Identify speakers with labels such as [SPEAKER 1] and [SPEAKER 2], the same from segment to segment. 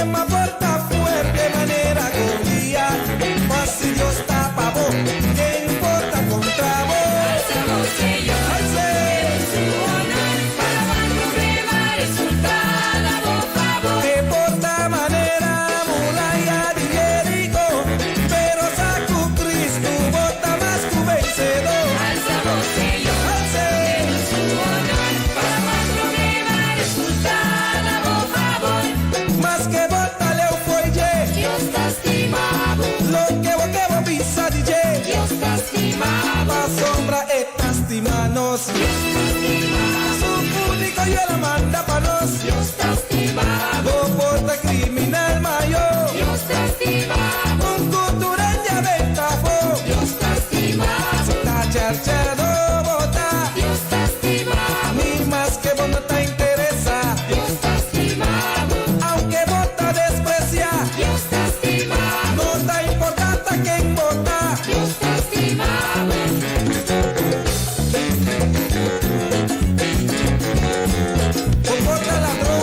[SPEAKER 1] más porta fuerte manera confía, mas si Dios tapa vos, ¿qué importa contra vos?
[SPEAKER 2] Alzamos Señor,
[SPEAKER 1] Alce.
[SPEAKER 2] en su honor, para cuando beba resultada por favor.
[SPEAKER 1] Que porta manera mulaya de Jerico, pero sacu Cristo bota más que vencedor.
[SPEAKER 2] Alzamos Señor,
[SPEAKER 1] Alce.
[SPEAKER 2] en su honor, para cuando beba resultada por favor.
[SPEAKER 1] Más que bota leo foi je,
[SPEAKER 2] Dios te estimado,
[SPEAKER 1] lo que vos pisa de je.
[SPEAKER 2] Dios te estimado,
[SPEAKER 1] La sombra estas manos, su único y la manda pa' nos.
[SPEAKER 2] Dios te estimado,
[SPEAKER 1] No porta criminal mayor,
[SPEAKER 2] Dios te estimado,
[SPEAKER 1] un cultural ya venta fo.
[SPEAKER 2] Dios te estimado,
[SPEAKER 1] Ta charchado bota,
[SPEAKER 2] Dios te estimado,
[SPEAKER 1] ni más que vos no te interesa.
[SPEAKER 2] Dios te estimado,
[SPEAKER 1] Aunque vota desprecia,
[SPEAKER 2] Dios te estimado,
[SPEAKER 1] no te importa quién vota.
[SPEAKER 2] Dios te estimado.
[SPEAKER 1] Comporta ladrón,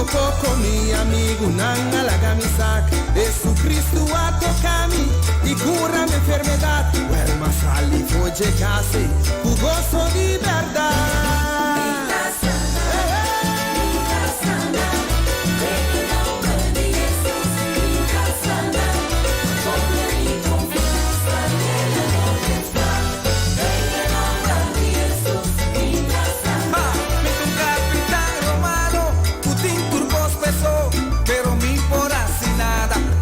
[SPEAKER 1] poco mi amigo nanga la camisac. Jesucristo a tocami y cura mi enfermedad. Huelma sali folle casi, jugoso de verdad.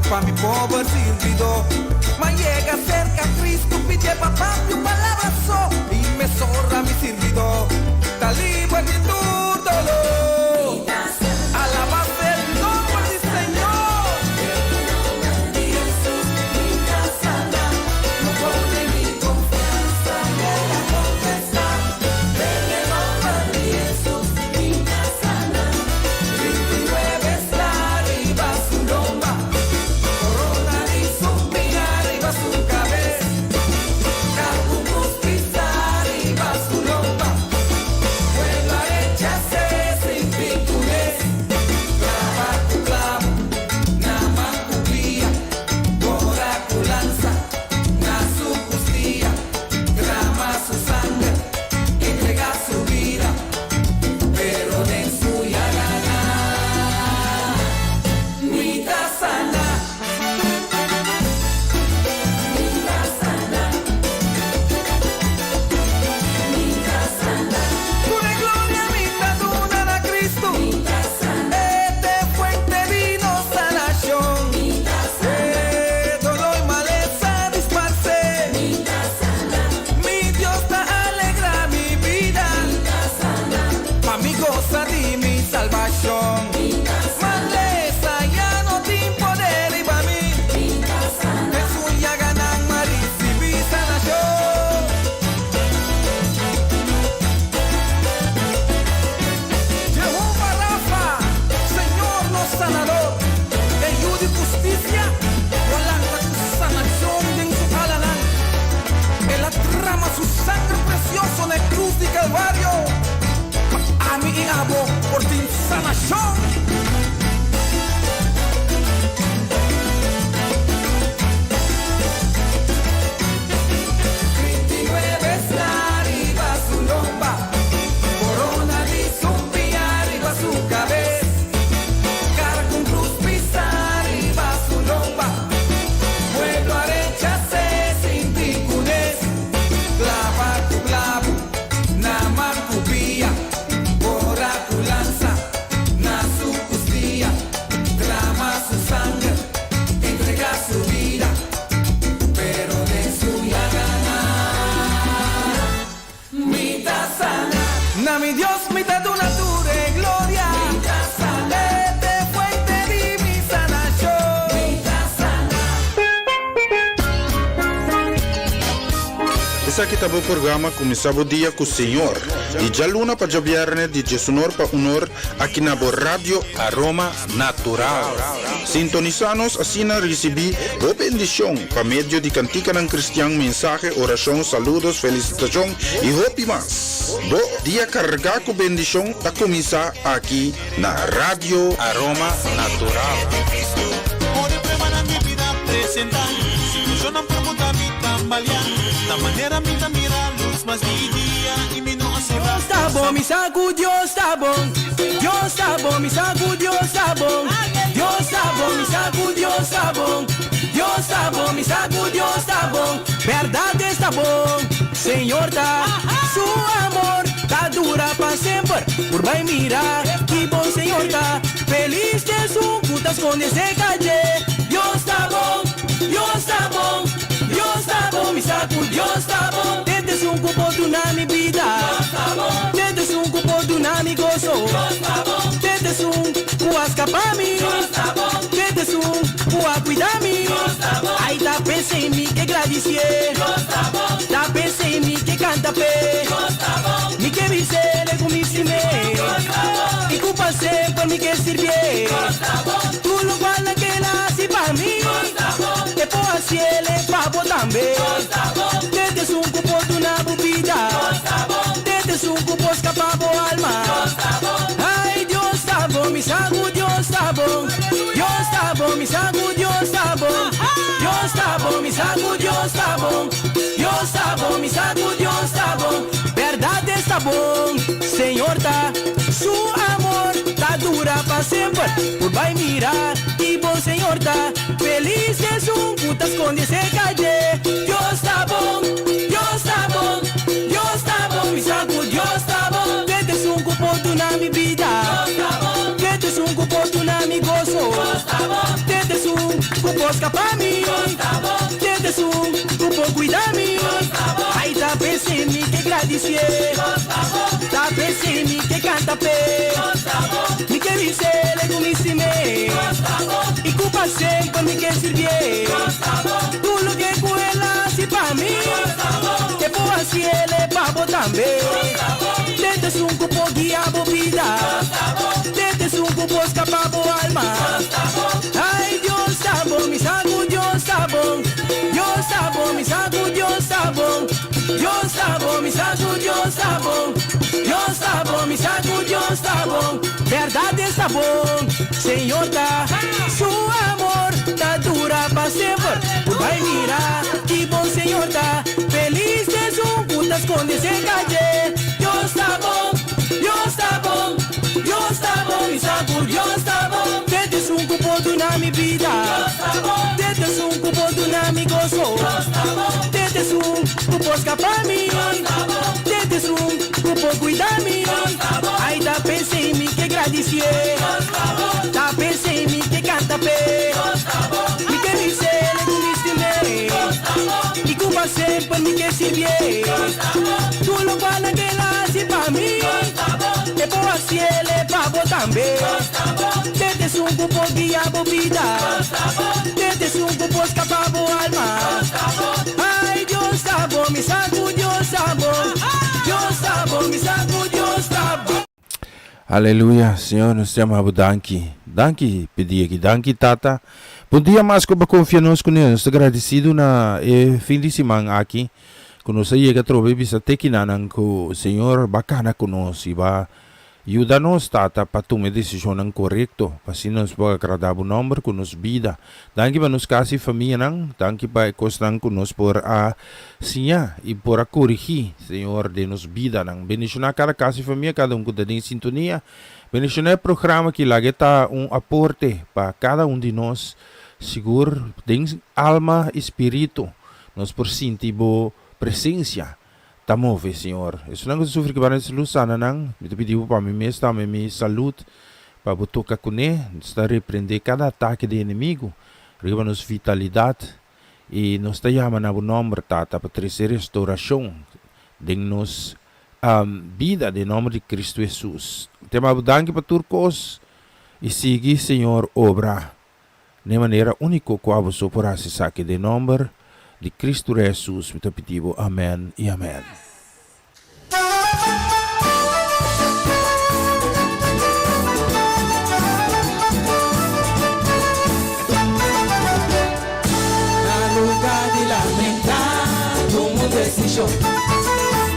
[SPEAKER 2] Pa' mi pobre silbido, mas llega cerca Cristo, pide papá un palabrazo y me zorra mi silbido, está libre de tu dolor. Alaba el nombre del Señor. En el nombre de Jesús, mi casa no pone mi confianza en la confesar. En el nombre de Jesús, mi casa 29 está arriba su lomba. Su cabeza, cargo un cruz pisar arriba su lomba, vuelva echarse sin pintures, clava tu clavo, nama tu vía, bora tu lanza, na su costilla, trama su sangre, entrega su vida, pero de su llaga, mitad sana. Salvación, maleza ya no tiene poder y para mí Jesús ya ganan y sanación. Jehová Rafa, Señor no sanador, el ayuda y justicia, volanta tu sanación en su alalán, en la trama su sangre precioso en el cruz de Calvario. A mi abo por ti sanación. Arriba su lomba, corona de zombie arriba su cabeza, carga un cruz pisa arriba su lomba, pueblo arechase sin ticunes, clava tu clavo, nama tu vía. Tu lanza, na su costilla, trama su sangre, entrega su vida, pero de su llaga mitad sana. Na mi Dios, mitad tu natura y gloria, mitad sana, de fuente de mi sanación, mitad sana.
[SPEAKER 3] Essa aqui tá o programa começava o dia com o Senhor. E já luna para viernes de Jesus para honor aqui na Rádio Aroma Natural. Sintonizanos assim a receber a bendição para meio de cantica ng cristiano, mensaje, oração, saludos, felicitação e hope mais. Bo dia carregar com bendição a começar aqui na Rádio Aroma Natural.
[SPEAKER 4] Yo no pregunta a mí tambalear, la manera mi mira luz más mi día y mi no hace
[SPEAKER 1] Dios está bom, mi saco, Dios está bom. Dios está bom, mi saco, Dios está bom. Dios está bom, mi saco, Dios está bom. Dios está bom, mi saco, Dios está bom. Verdad está bom, Señor está. Su amor está dura para siempre. Por vai mirar, que bom Señor está. Feliz de su putas con ese calle. Dios está bom, Dios está bom. Dios está bom, mi saco, Dios está bom. Desde un cupo de una mi vida. Dios está bom. Desde un cupo de una mi gozo. Dios está bom. Desde un puasca para mí. Dios está bom. Desde un pua cuidar mí. Dios está bom. Ay, da pensé en mí que agradecer. Dios está bom. Da pensé en mí que canta pe. Dios está bom. Mi que visele con mi cime. Dios está bom. Y culpa sempre mi que sirve. Dios está bom. Tú lo cual que la hace para mí. Dios está bom. Te puedo hacer el pavo también. Dios está bom. Desde un cupo de una bebida. Dios está bom. Desde un cupo escapado alma. Dios está bom. Ay, Dios está bom, mi saco, Dios. me saco, Dios está bom. Dios está bom, me saco, Dios está bom. Verdade está bom, Senhor tá. Su amor tá dura para sempre. Por vai mirar, que bom Senhor tá. Feliz es un puta esconde se calle. Dios está bom, Dios está bom. Dios está bom, me saco, Dios está bom. Tete un cupo na mi vida. Tete un cupo na mi gozo. Tete un cupo escapa mi. Tete un cupo cuida mi. Ai tá pensei mi que agradecer. Tá pensei mi que canta pe. Mi que dice le gumissime. E culpa sempre mi que servir. Tu lo que cuela si pa mi. Que puedo hacerle pavo también. Tete un cupo guía vida. Tete un cupo escapado alma. Ay Dios está bom, mi saco Dios está bom. Dios está bom, mi saco Dios está bom. Dios está bom, mi saco Dios está bom. Dios está bom, mi saco Dios está bom. Verdade está bom, Senhor tá. Su amor tá dura para sempre. Vai mirar, que bom Senhor tá. Feliz es un puta esconde se calle. Dios está bom, Dios está bom. Dios está bom, mi saco Dios está bom. Tete un cupo na mi vida. Tete un cupo na mi gozo. Tete un cupo escapar mi. Tete un cupo cuidar mi. Ai tá pensei em mim que agradecer. Tá pensei em mim que canta pe. Mi que dice le gumissime. E culpa sempre mi que servir. Tu lo fala que la si pa mi. E puedo hacerle pavo también. Tete un cupo guía vida. Tete un cupo escapado alma. Ay Dios está bom, mi saco Dios está bom. Dios está bom, mi saco Dios está bom.
[SPEAKER 3] Aleluia, Senhor, nós te amamos, danke. Danke, pedi aqui, danke, tata. Bom dia, mas como confia nos com nós, estou agradecido na fim de semana aqui. Quando você chega a trovar, bisa tekinan ko o Senhor bacana conosco e vai ajudar-nos, tata, para tomar decisão correta, para assim nós podemos agradar o nome com nossa vida. Danke para nos casa e família, danke para costar conosco por a sinha e por a corrigir, Senhor, de nossa vida. Bendicionar cada casa e família, cada que está em sintonia. Bendicionar o programa que lá está aporte para cada de nós, seguro, tem alma e espírito, nós por sentir boa presença. Tamove, Senhor. Isso não é sofrer que vai ser lusana, não. Me pediu para mim mesmo, minha saúde, para botar com ele, está repreender cada ataque do inimigo, riba-nos vitalidade, e nos chamamos o nome, tata, para trazer restauração, de nos vida, em nome de Cristo Jesus. Tema danke para turcos, e siga, Senhor, obra, de maneira única, com a vossa por acessar aqui, de nome de Cristo Jesus, me pediu, amém e amém.
[SPEAKER 1] Na lugar de lamentar, o mundo existe,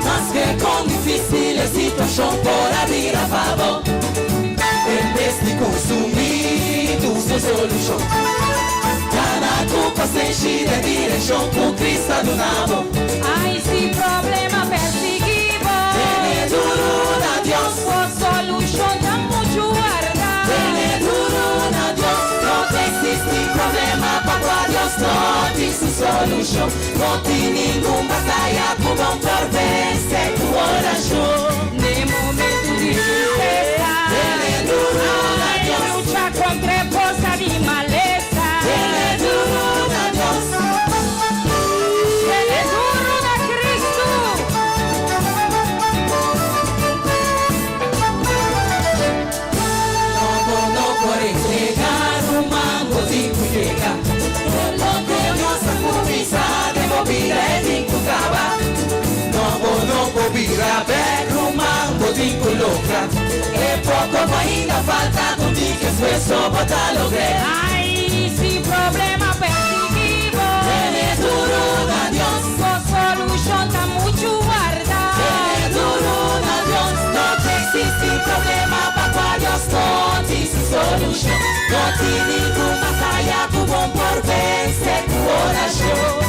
[SPEAKER 1] mas que com difícil a situação por abrir a favor. Em vez de consumir tu sua solução, cada culpa se enche de direção com Cristo do nabo.
[SPEAKER 5] Ai, esse problema perseguido,
[SPEAKER 1] Tiene duro na Dios,
[SPEAKER 5] por solução da muito guardar.
[SPEAKER 1] tiene duro na Dios. Não existe problema para qual Dios não tem sua solução. Não tem nenhuma batalha por bom por vencer tua oração.
[SPEAKER 5] De momento de tristeza,
[SPEAKER 1] Tiene duro na
[SPEAKER 5] ai,
[SPEAKER 1] Dios,
[SPEAKER 5] luta contra força de maleza.
[SPEAKER 1] tiene duro na Dios.
[SPEAKER 5] Ele é duro na Cristo.
[SPEAKER 1] No por entregar un mango de cullera. No que nossa comisa de movida é de cucaba. No por virar pega un mango de coloca. É pouco ainda falta com dicas foi só botar lograr.
[SPEAKER 5] Ai, esse problema perseguido,
[SPEAKER 1] Tiene duro na Dios,
[SPEAKER 5] por solução da muito guardar.
[SPEAKER 1] tiene duro na Dios. Não existe problema para qual Dios não tem solução. Não tem nenhuma batalha por bom por vencer tua oração.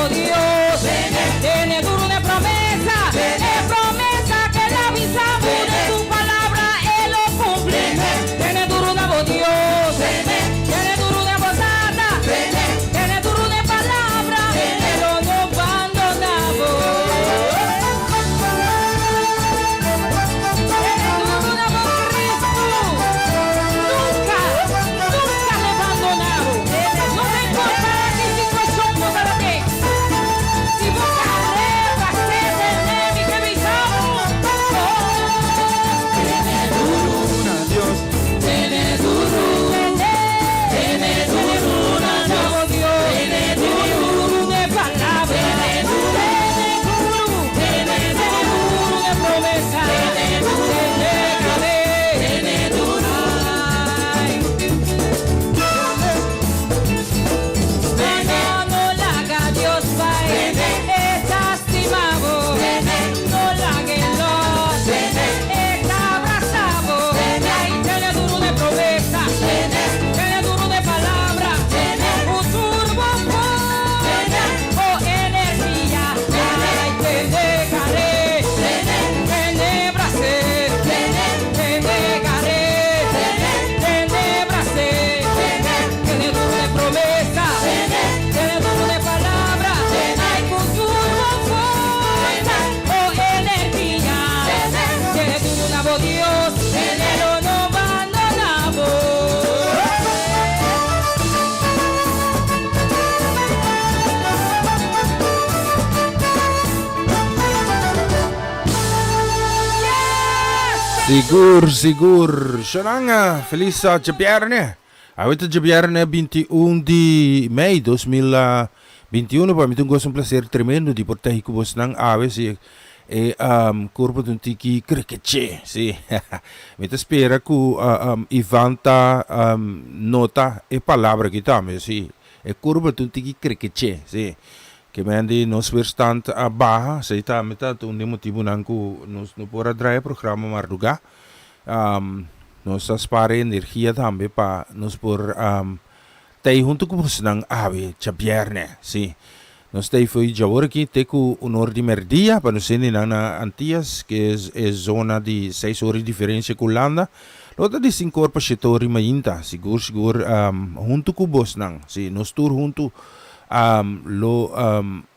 [SPEAKER 5] nuevo Dios. Tiene duro una promesa, es promesa que le avisamos de su palabra, Él lo cumple. Tiene duro un nuevo Dios, tiene duro una posada, tiene duro una palabra, pero no abandonamos. Tiene duro una voz Cristo, nunca le abandonamos. No importa la situación para ti, si vos cargas, ser del nemi que visamos. Tiene duro una Dios, tiene duro una nuevo Dios, tiene duro de palabra, tiene duro de promesa, tiene duro. No la haga Dios vai, está estimado, no la haga los, está abrazado, tiene duro de promesa, tiene duro de palabra, un turbo o energía, ay, te dejaré, tenebrase, te negaré, tenebrase, tiene duro de promesa, tiene duro de palabra, hay un turbo o energía, tiene duro una voz Dios, pero no abandonamos.
[SPEAKER 3] Sigur. Shalanga, feliz Jabierne. Awit Jabierne 21 de Mei 2021. Para mim tem um prazer tremendo de portar aqui com vocês nang aves e corpo de um tiki cricket. Sim. Me espera que Ivanta nota e palavra que também, sim. E corpo de um tiki cricket, sim. Que mende nos verstand a baha, sei tá meta um motivo nanku nos no pora drive programa marduga. Nos aspare energia também para nos por tei junto com os nang ave Jabierne, sim. Nos tei foi jawor aqui teku honor de merdia para nos seni na Antillas, que é zona de 6 horas de diferença com Holanda. Lota de 5 horas para setor mainta, sigur junto com bos nang, sim. Nos tur junto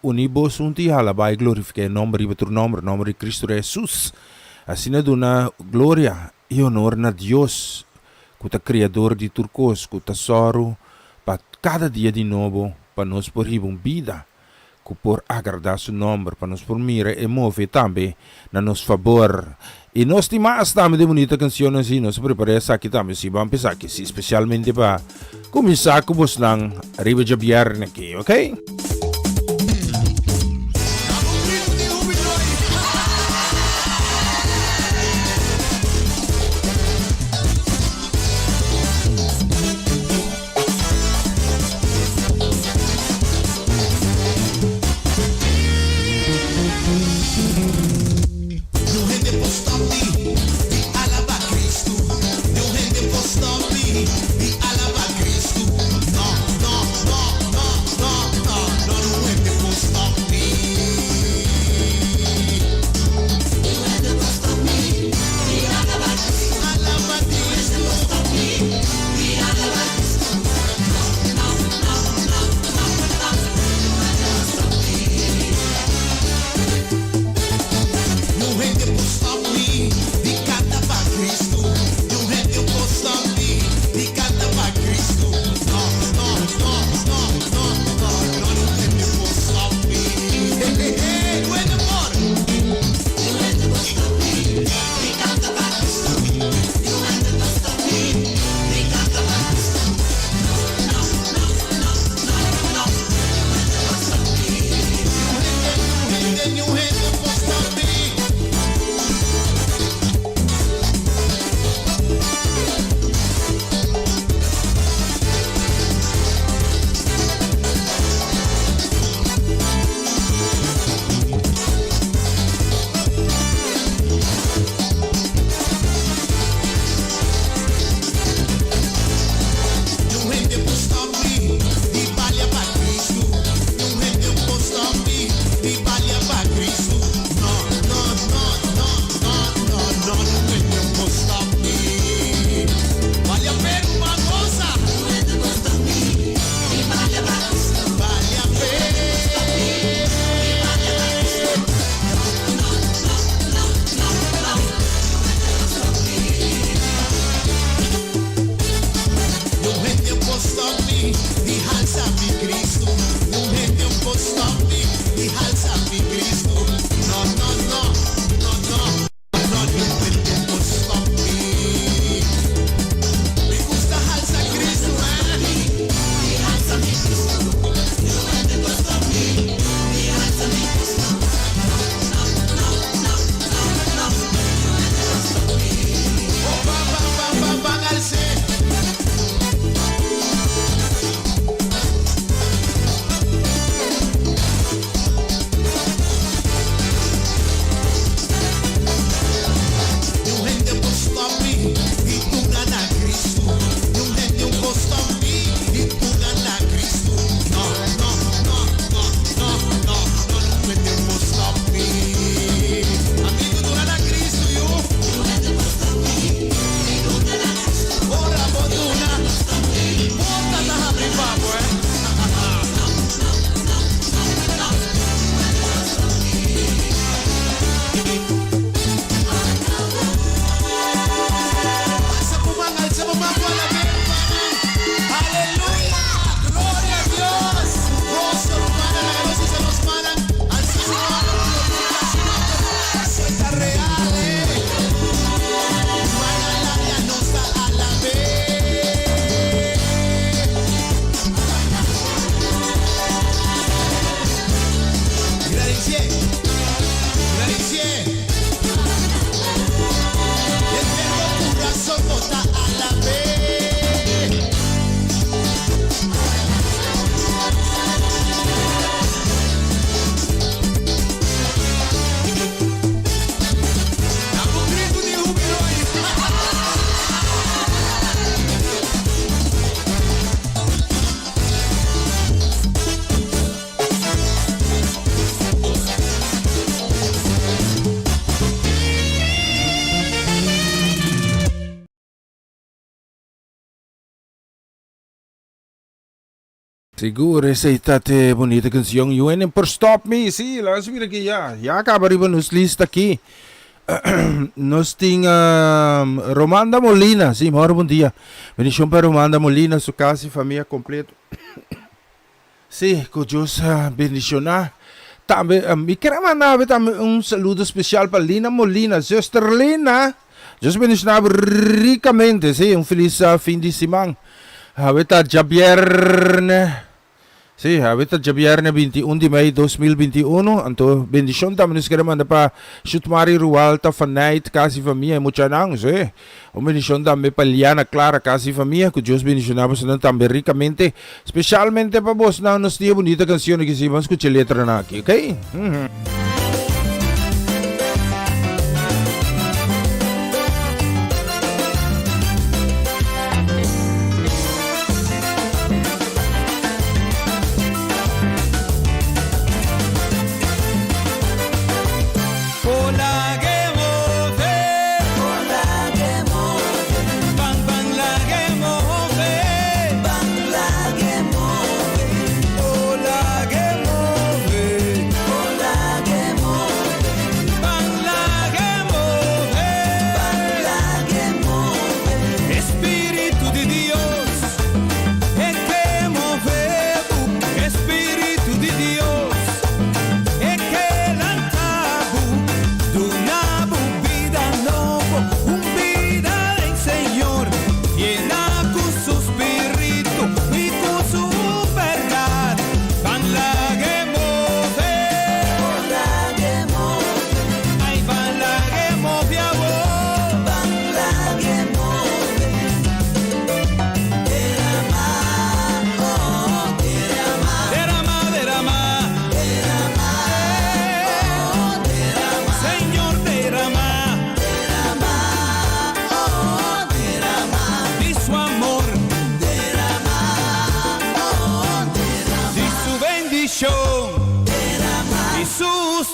[SPEAKER 3] unibos unti halabai glorifique nome de Cristo Jesus. Assim na dona glória e honor na Deus, que é criador de turcos, que é soro para cada dia de novo, para nós por vida, que por agradar seu nome, para nós por mira e mover também na nosso favor. E nós temos também de bonita canção assim, nós preparamos aqui também, se vamos pensar aqui, especialmente para começar com você nang arriba de Jabierne aqui, ok?
[SPEAKER 4] No,
[SPEAKER 6] Seguro, esa é bonita canção. You ain't por Stop Me. Sim, lá subir aqui já. Já acaba arriba nos lista aqui. Nós temos Romanda Molina. Sim, mora bom dia. Bendição para Romanda Molina, sua casa e família completa. Sim, que Deus bendicionar. Também, me quero mandar também saludo especial para Lina Molina. Sister Lina, Deus bendicionar ricamente. Sim, feliz fim de semana. Habita Javierne. Sí, habita Javierne 21 de maio 2021. Anto bendición também nos queremos mandar para Chutmari Rualta, Fanait, Casa e Família, Muchanang. Sí. Bendición também para Liana Clara, Casa e Família. Que Deus bendicionamos também ricamente. Especialmente para vos, na nos dia bonita canção que se vamos escuchar letra na aqui, ok?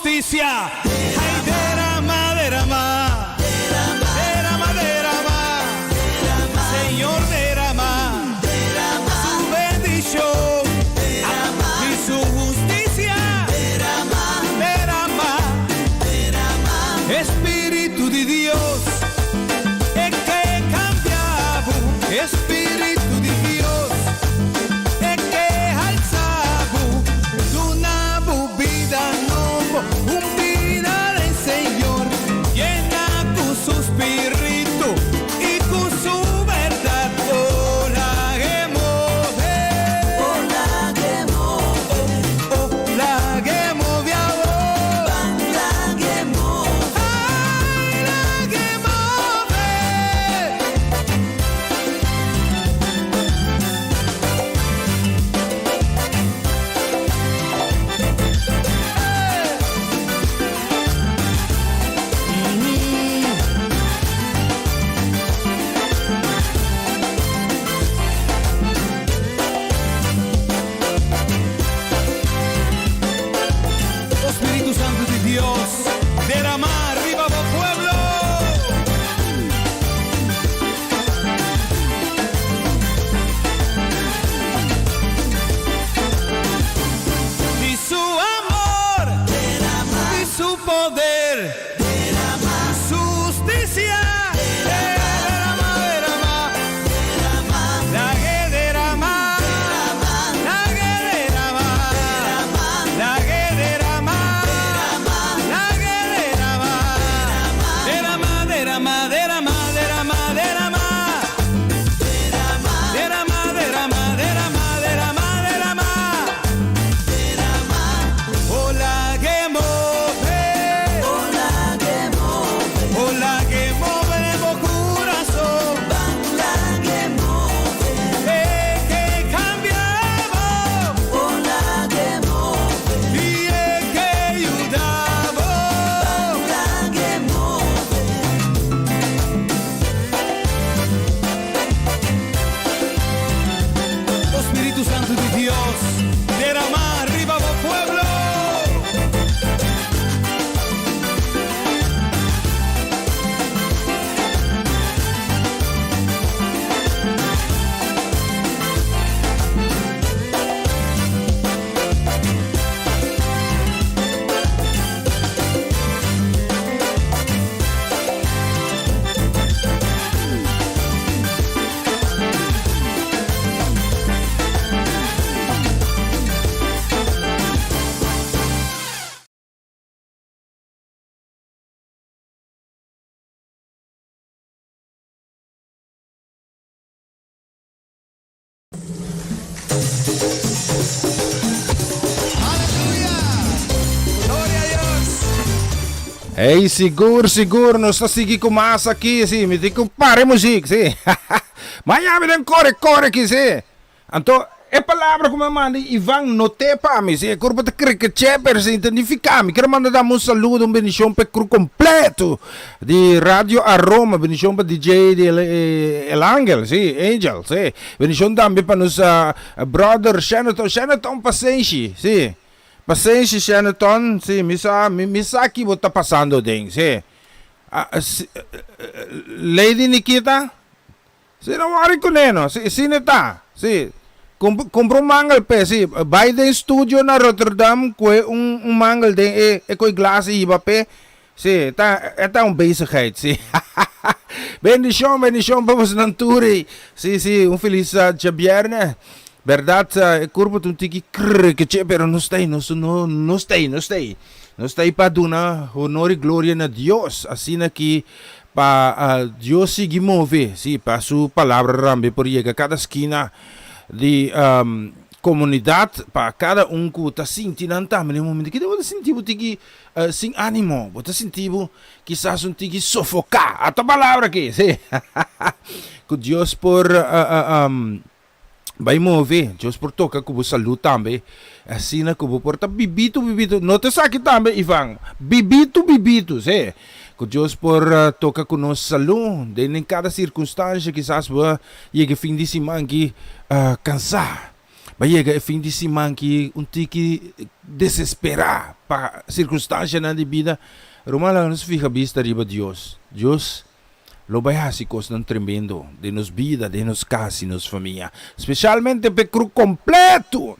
[SPEAKER 2] justicia. Ay, derrama, derrama. Derrama, derrama. Señor, derrama. Su bendición. Y su justicia. Derrama. Espíritu de Dios. Es que cambiamos. Espíritu de Dios. Es que alzamos. Una vida nueva. Un vida del Señor. Llena
[SPEAKER 6] Hey, seguro, nós está seguindo com massa aqui, sim, me tem que parar música, sim. Mas já me dá corre aqui, sim. Então, é palavra que me manda Ivan note para mim, sim, curva de cricket, per se identificar, me quero mandar um saludo, bendição para cru completo de Rádio Aroma, bendição para DJ de El Angel, sim, Angel, sim. Bendição também para nosso brother Shanaton Paciência, sim. Paciência, Shanaton, sim, misa aqui o que está passando, ding, sim. Lady Nikita, sim, não worry com ela, sim, está, sim. Comprou um mangal, sim. Vai do estúdio na Rotterdam, com mangal, com glass e papel, sim, está bezigheid, sim. Bendição para os Nanturi, sim, feliz viernes. Verdade, curva tu tiki que pero não está para dar honor e glória a Deus, assim que para Deus seguir mover, sim, para sua palavra rambe por llegar cada esquina de comunidade, para cada que está sentindo no momento que você sentir sem ânimo, você sentir quizás tiki sofocar, a tua palavra aqui, sim. Que Deus por vai mover, Deus por toca que você saúde também, assim que você porta bibito, não te saque também, Ivan, bibito, sim. Que Deus por toca com nossa saúde, em cada circunstância, quizás você chega fim de semana que cansar, vai chegar fim de semana que tiki desesperar para circunstância na vida, Romana nos fica vista riba Deus, lo básicos não tremendo de nos vida, de nos casa e nos família, especialmente para cru completo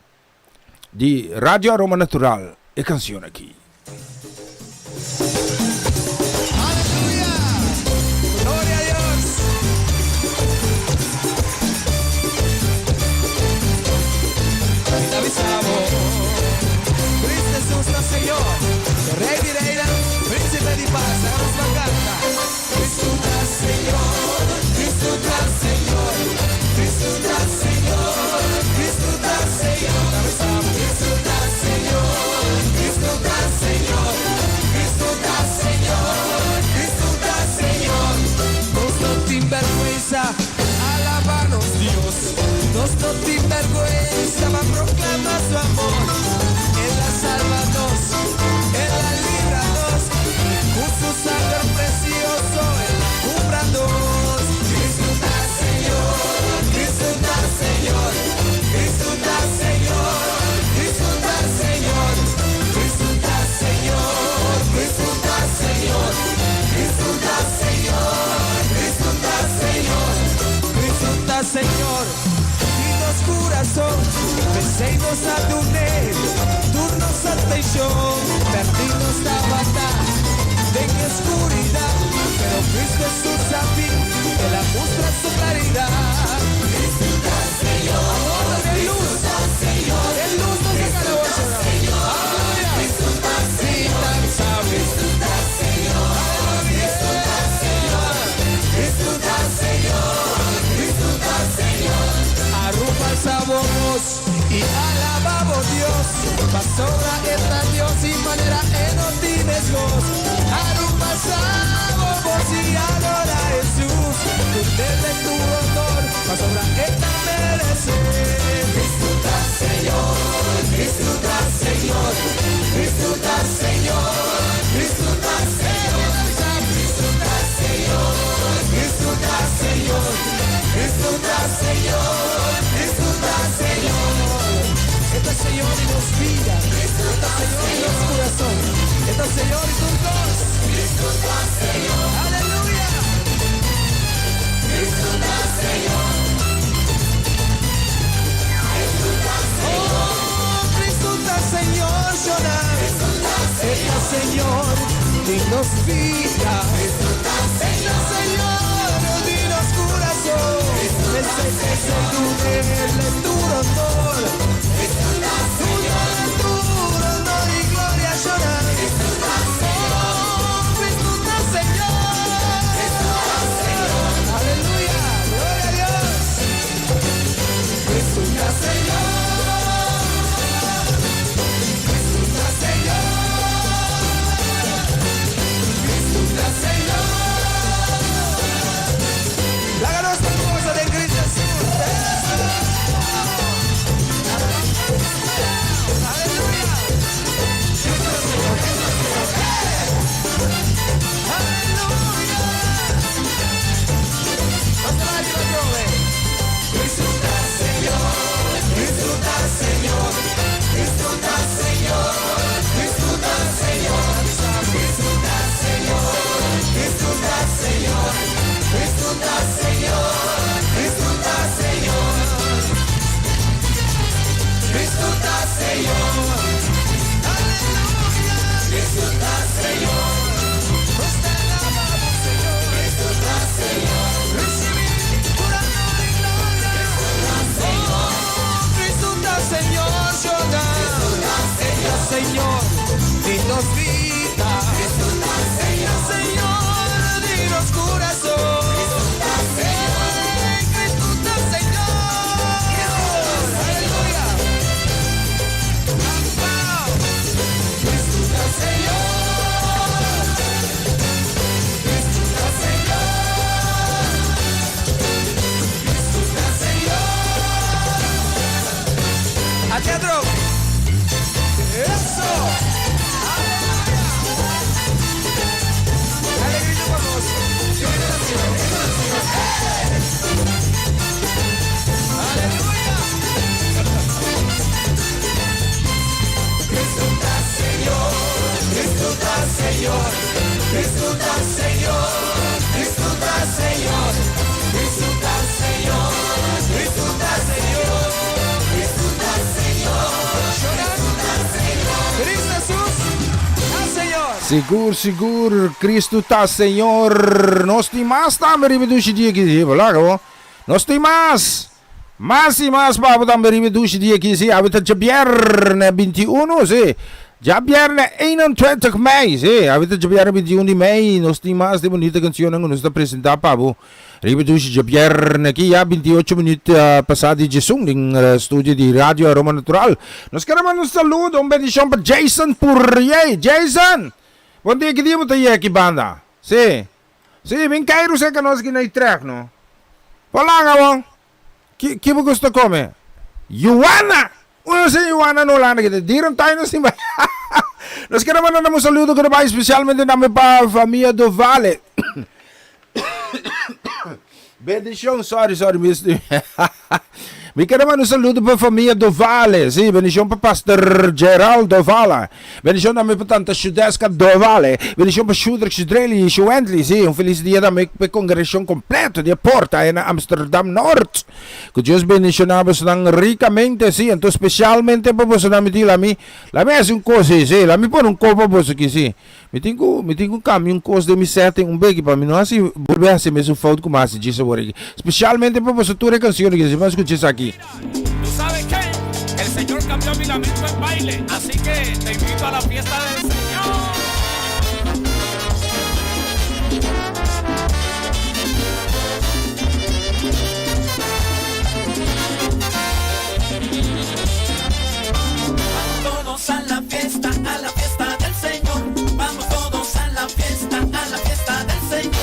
[SPEAKER 6] de Rádio Aroma Natural e canção aqui.
[SPEAKER 2] Gloria a Dios. David Sabo, Cristo Jesús no Señor, Rey de Reina, Príncipe de Paz, hagamos la carta. Cristo da Señor, Cristo da Señor, Cristo da Señor, Cristo da Señor, David Sabo, Cristo da Señor, Cristo da Señor, Cristo da Señor, Cristo da Señor. Nos no te vergüenza, alabanos Dios, nos no te vergüenza, va a proclamar su amor. Él la salvanos, Él la libranos, con su sangre precioso, Él cúbranos. Cristo da Señor, Cristo da Señor, Cristo da Señor, Cristo da Señor, Cristo da Señor, Cristo da Señor, Cristo da Señor, Cristo da Señor, Cristo da Señor. Corazón, vencemos a tu name, turnos atención, perdimos la batalla, en oscuridad, pero Cristo es su sabiduría, que la muestra su claridad. Cristo da Señor, amor de luz, Señor, el luz nos deja la voz, aleluya, Cristo da Señor, Cristo da Señor, Cristo da Señor, Cristo da Señor, Cristo da Señor. Arrumamos y alabamos Dios, pasora entra Dios y manera en no tienes voz. Arrumamos y adora a Jesús, tú debes tu honor, pasora entra merece. Cristo da Señor, Cristo da Señor, Cristo da Señor, Cristo da Señor, Cristo da Señor, Cristo da Señor, Cristo da Señor, Cristo da Señor. Este Señor y nos vida, este Señor y nos corazón, este Señor y tus dos. Cristo da Señor, aleluya. Cristo da Señor, Cristo da Señor, oh, Cristo da Señor, llorar. Este Señor y nos vida, Cristo da Señor, y nos corazón. Ese es el duro honor, duro honor y gloria a llorar. Cristo da Señor, Cristo da Señor, aleluya, gloria a Dios. Cristo da Señor, Cristo da Señor, Señor y nos vida. Disfruta, Señor, de los corazones. Disfruta, Señor. Aleluya. Disfruta, Señor. Disfruta, Señor. Disfruta, Señor. Al teatro. Eso. Aleluya por vos. Aleluya. Disfruta, Señor. Disfruta, Señor. Disfruta, Señor. Disfruta, Señor. Disfruta, Señor. Disfruta, Señor. Disfruta, Señor. Cristo Jesus, ah, Señor.
[SPEAKER 6] Sigur, Cristo tá, Senhor. Nós tem mais, tá, merivedushi dia aqui, wala ko. Nós tem mais. Mas e mais, papo, tá, merivedushi dia aqui, sim. Habita Javier, na 21, sim. Javier, na 21 Mei, sim. Habita Javier, 21 de Mei. Nós tem mais de bonita canção, que nós está apresentar, papo. Merivedushi Javier, aqui, já 28 minutos passado de som, no estúdio de Rádio Aroma Natural. Nós queremos um saludo, bendição para Jason Purrier. Jason! Bom dia, que dia mo tayo aqui, banda? Sim. Sim, vem cairo sa que nós que na track, no? Wala nga mo. Que mo gusto comer? Yuana! Uno sa Yuana no lang na kita. Diram tayo na simba. Nós queremos mandar um saludo que vai especialmente na minha família do Vale. Bendição, sorry, mister. Me quero mandar um saludo para a família do Vale, sim, bendição para o pastor Geraldo do Vale, bendição também para tanta Chudesca do Vale, bendição para Chudrek, Chudreli e Chuendli, sim, feliz dia também para a congregação completa de Porta em Amsterdam Norte, que Deus bendicionamos ricamente, sim, então especialmente para você não me diga, lá me é coisa, sim, lá me põe copo para você aqui, sim, me tenho caminho, coisa de me setem bem para mim, não assim, volver a ser mesmo falta como assim, diz agora, especialmente para você toda a canção que você vai escutar aqui.
[SPEAKER 7] ¿Tú sabes qué? El Señor cambió mi lamento en baile, así que te invito a la fiesta del Señor.
[SPEAKER 8] Vamos todos a la fiesta del Señor. Vamos todos a la fiesta del Señor.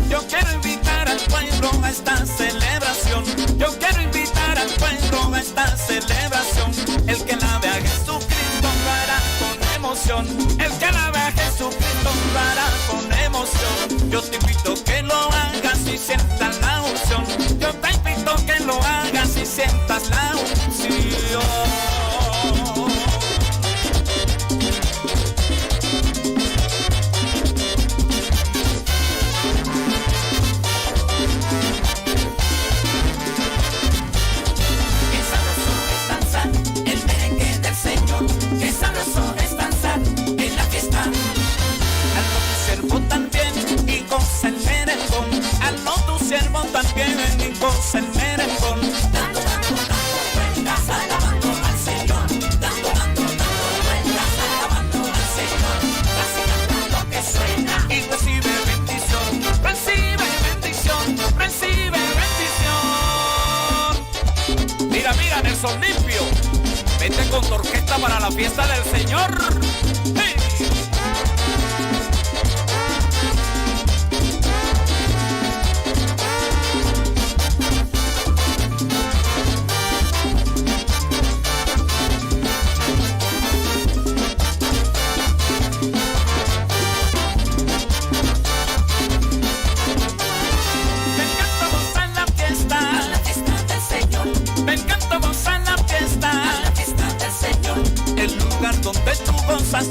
[SPEAKER 7] Yo quiero invitar al pueblo a esta celebración. Yo quiero invitar al pueblo a esta celebración. El que la vea a Jesucristo lo hará con emoción. El que la vea a Jesucristo lo hará con emoción. Yo te invito que lo hagas y sientas la unción. Yo te invito que lo hagas y sientas la unción. También en goza el merengón,
[SPEAKER 8] dando vueltas, alabando al Señor, dando vueltas, alabando al Señor, vacilando lo que suena
[SPEAKER 7] y recibe bendición, recibe bendición, recibe bendición. Mira, Nelson Limpio, vente con tu orquesta para la fiesta del Señor. ¡Hey!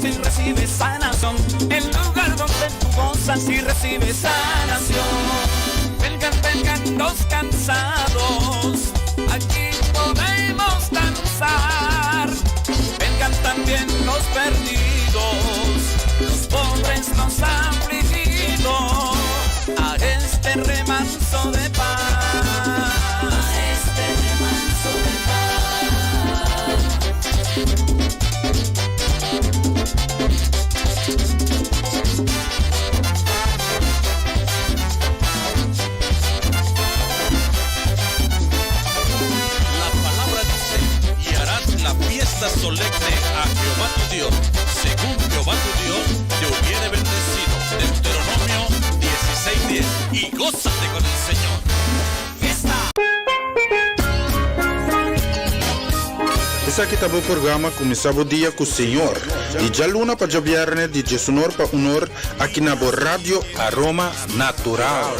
[SPEAKER 7] Y recibes sanación, el lugar donde tú gozas y recibes sanación. Vengan los cansados, aquí podemos danzar. Vengan también los perdidos, los pobres, los afligidos, a este remanso de paz,
[SPEAKER 8] a este remanso de paz.
[SPEAKER 3] Essa que estava o programa começava o dia com o Senhor. E já luna para viernes de Jesunor para honor aqui na Rádio Aroma Natural.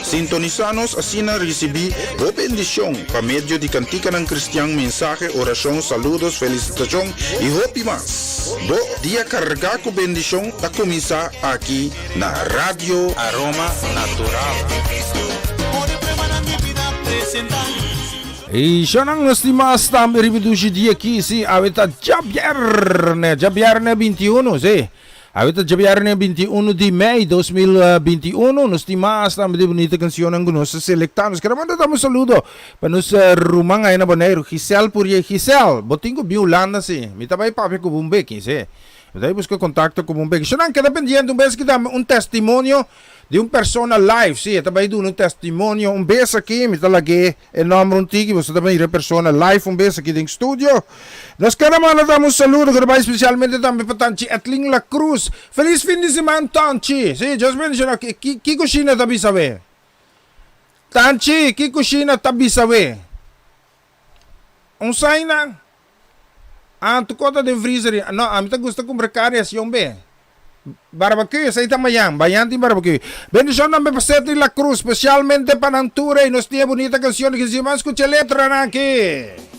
[SPEAKER 3] Sintonizanos assim na recebi o bendição para meio de cantica ng cristiano, mensaje, oração, saludos, felicitação e hope mas. Bo dia carregar com bendição a começar aqui na Rádio Aroma Natural.
[SPEAKER 4] Ore prepara mi vida presentar.
[SPEAKER 6] E siya nang nastimas tam ribidushi dia kisi awita Jabierne 21 si. Awita Jabierne 21 di May 2021 nastimas tam di bonita canción ang gunos selectanos. Kaya manda tamo saludo panus rumang ay na bonero Giselle Purie Giselle. Botingo Biolanda si. Mitabay papi ko bumbeki si. Mitabay busco contacto ko bumbeki. Siya nang kadapendiente un beses kita un testimonio de un persona live, sì, também do um testemunho, um beijo aqui, me talagay, em nome de você também é persona live, um beijo aqui em estúdio. Nós queremos dar um saludo, especialmente também para Tanchi Etling La Cruz. Feliz fim de semana, Tanchi. Sì, just mention, que coxina tabi sabe? Tanchi, que coxina tabi sabe? Say na? Tu conta de freezer, no, a mim tá gusta comprar carnes, yung be. Barbecue, sa itamayang, bayanti barbecue. Bendición na me pasete La Cruz, especialmente para Antura y nos tiene bonita canción que si más escucha letra na aquí.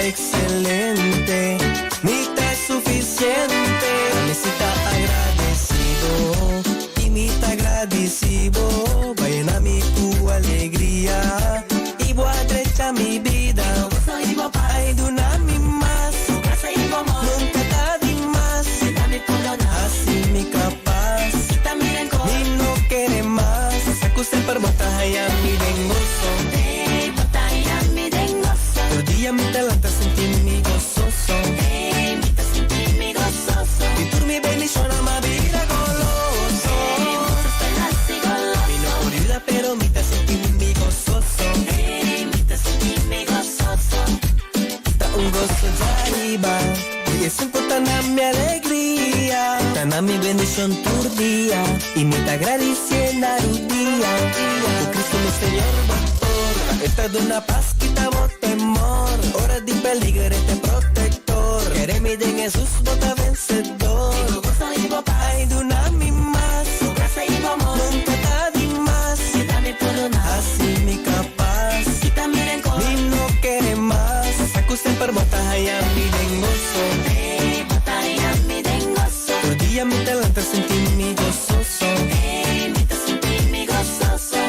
[SPEAKER 1] Excelente, ni te suficiente. Necesita agradecido y mi te agradecido. Vayan a mi tu alegría y voy a derecha mi vida. Ay, dunami más, nunca ta di más. Así mi capaz, ni no quiere más. Saco usted per botella mi dengoso. Por día mi talanta sentí mi gozoso. Y tú mi bendición a mi vida goloso. Vino por ayuda pero mi te sentí mi gozoso. Está un gozo de arriba y es importante mi alegría. Está mi bendición tu día y mi te agradeciendo tu día. Tu Cristo mi Señor doctor, esta de una paz quita vos temor. Hora de peligro este protector. Queremos de Jesús bota vencedor. Ay, dunami más, nunca ta di más. Así mi capaz, ni no quiere más. Saco siempre bota allá mi dengoso. Por día mi talento sentí mi gozoso.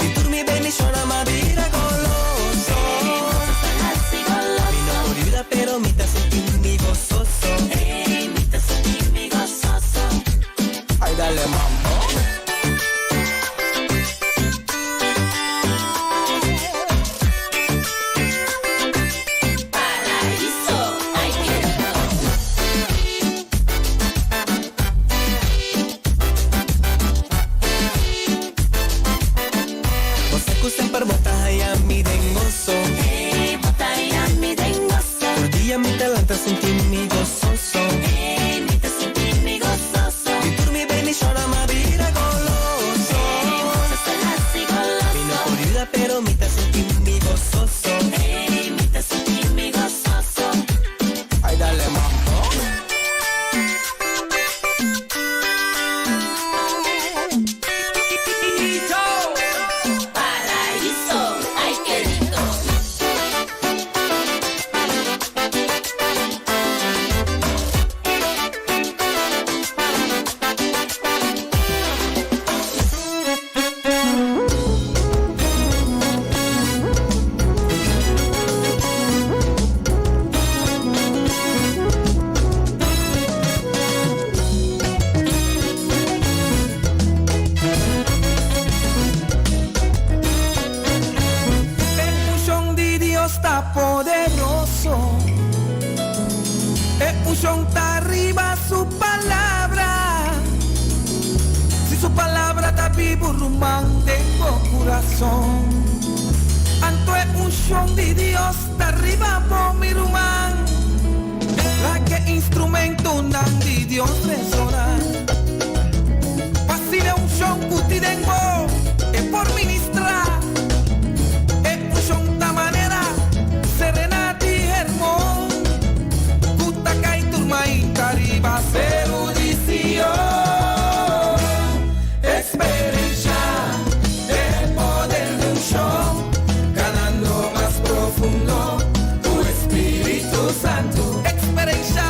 [SPEAKER 1] Y tú mi bendición a mi vida goloso. Vino por vida pero mi te sentí mi gozoso. Ay, dale mambo. Sempre botas allá mi dengoso. Por día mi talanta sentí mi gozoso. Y tú mi bendición a mi vida goloso. Vino por ayuda pero mi te sentí mi gozoso. Ay, dale mambo.
[SPEAKER 2] burrumán tengo corazón. Anto es un son de Dios, de arriba por mi rumán. La que instrumento nan de Dios resona. Pasile un son cuti dengo, es por ministrar. Es un son de manera serena y hermón. Cuta cae turma y cariba erudición. Experiencia, el poder de un show, ganando más profundo, tu Espíritu Santo. Experiencia,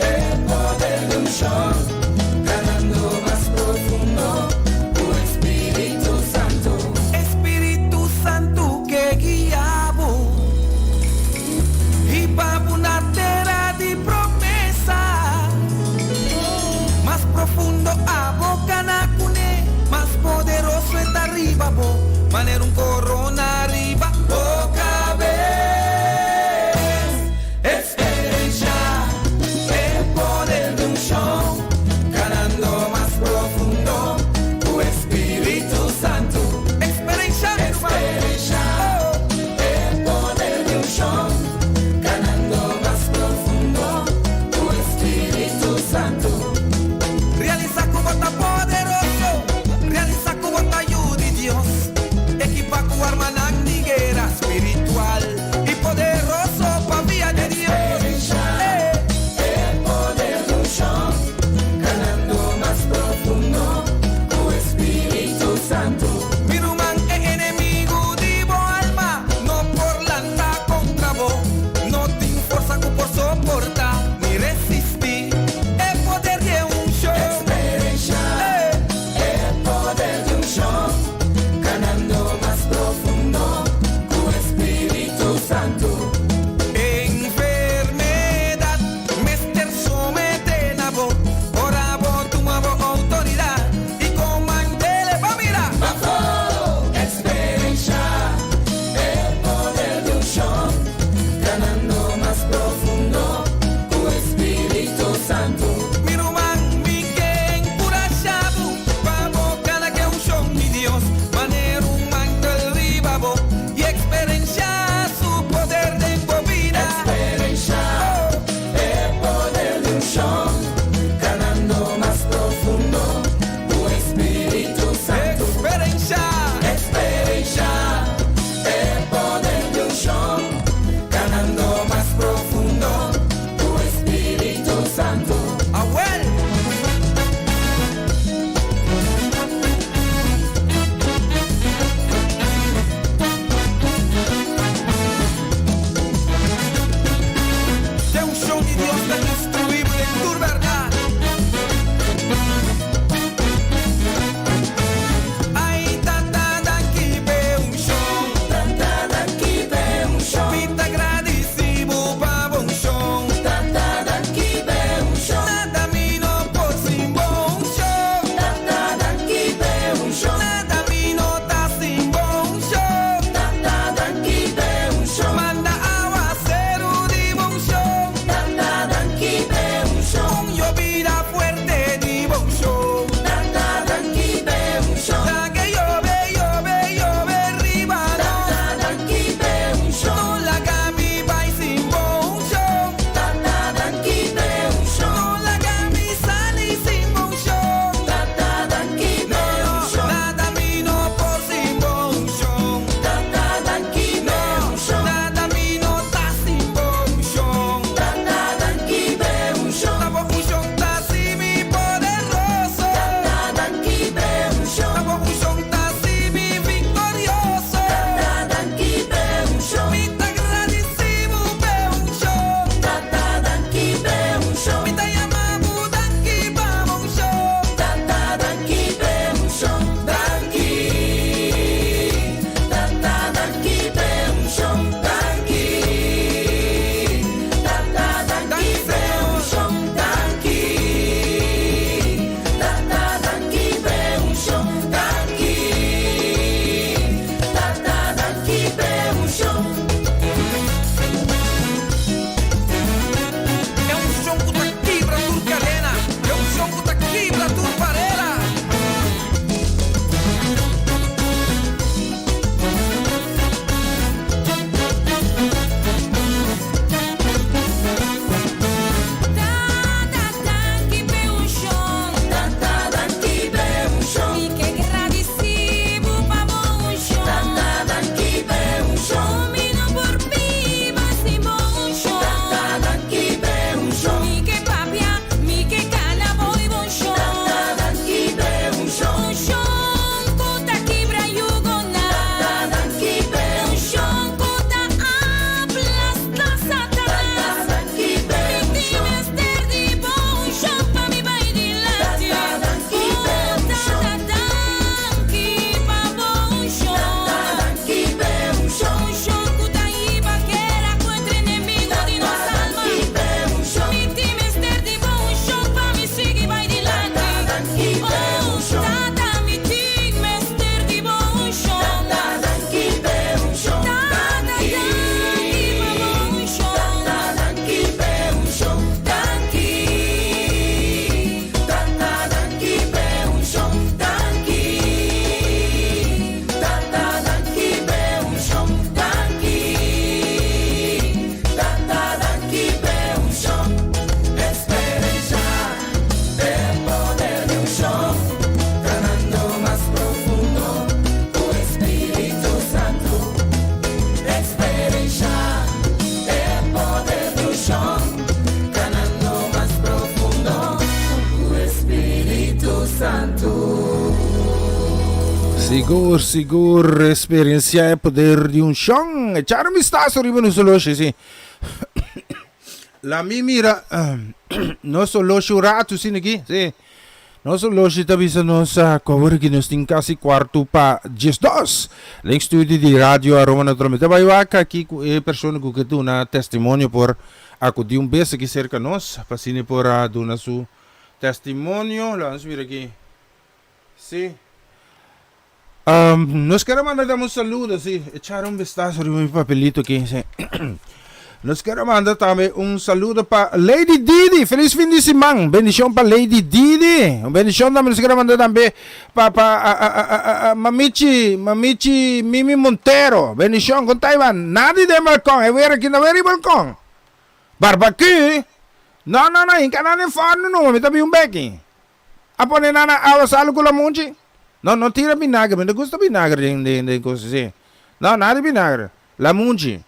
[SPEAKER 2] el poder de un show, ganando más profundo, tu Espíritu Santo. Espíritu Santo que guiaba y para una tierra de promesa. Más profundo a boca na cune, más poderoso está arriba bo, manera un corona arriba boca vez. Experiencia, el poder de un show, ganando más profundo, tu Espíritu Santo. Experiencia, el poder de un show, ganando más profundo, tu Espíritu Santo. Realiza como está poderoso, realiza como está ayuda y Dios. Equipa tu arma en guerra espiritual y poderoso pa' vía de Dios. El poder de un show, ganando más profundo, tu Espíritu Santo. Mi rumán es enemigo de vos alma, no por lanza contra vos, no te fuerza por soportar ni resistir. El poder de un show, el poder de un show, ganando más profundo, tu Espíritu Santo. Enfermedad, mister somete na vos, ora vos tu nueva autoridad y comandele va mira, va
[SPEAKER 6] Sigur, experiencia e poder di un shong. Echar un vistazo arriba no solo sì. La mira, no solo shurato sin aqui, sì. No solo si tabisa nos cover que nos tem casi quarto pa 10:02. Link studio di radio a Roma naturalmente. Vai vaca aqui persona que tu na testemunho por ako di un besa que cerca nos, pasine por dona su testimonio. Vamos ver aqui. Sì. Nos queremos mandar un saludo, sí. Echar un vistazo en mi papelito aquí, sí. Nos queremos mandar también un saludo para Lady Didi. Feliz fin de semana. Bendición para Lady Didi. Bendición también nos queremos mandar también para Mamichi Mimi Montero. Bendición con Taiwan. Nadie de balcón. Es ver aquí no ver el balcón. Barbecue. No. En canal de fondo no. Me está bien un becky. A poner nada a salo con la munchi. No tira vinagre, me gusta vinagre de cosas así. No, nada de vinagre. La munchi.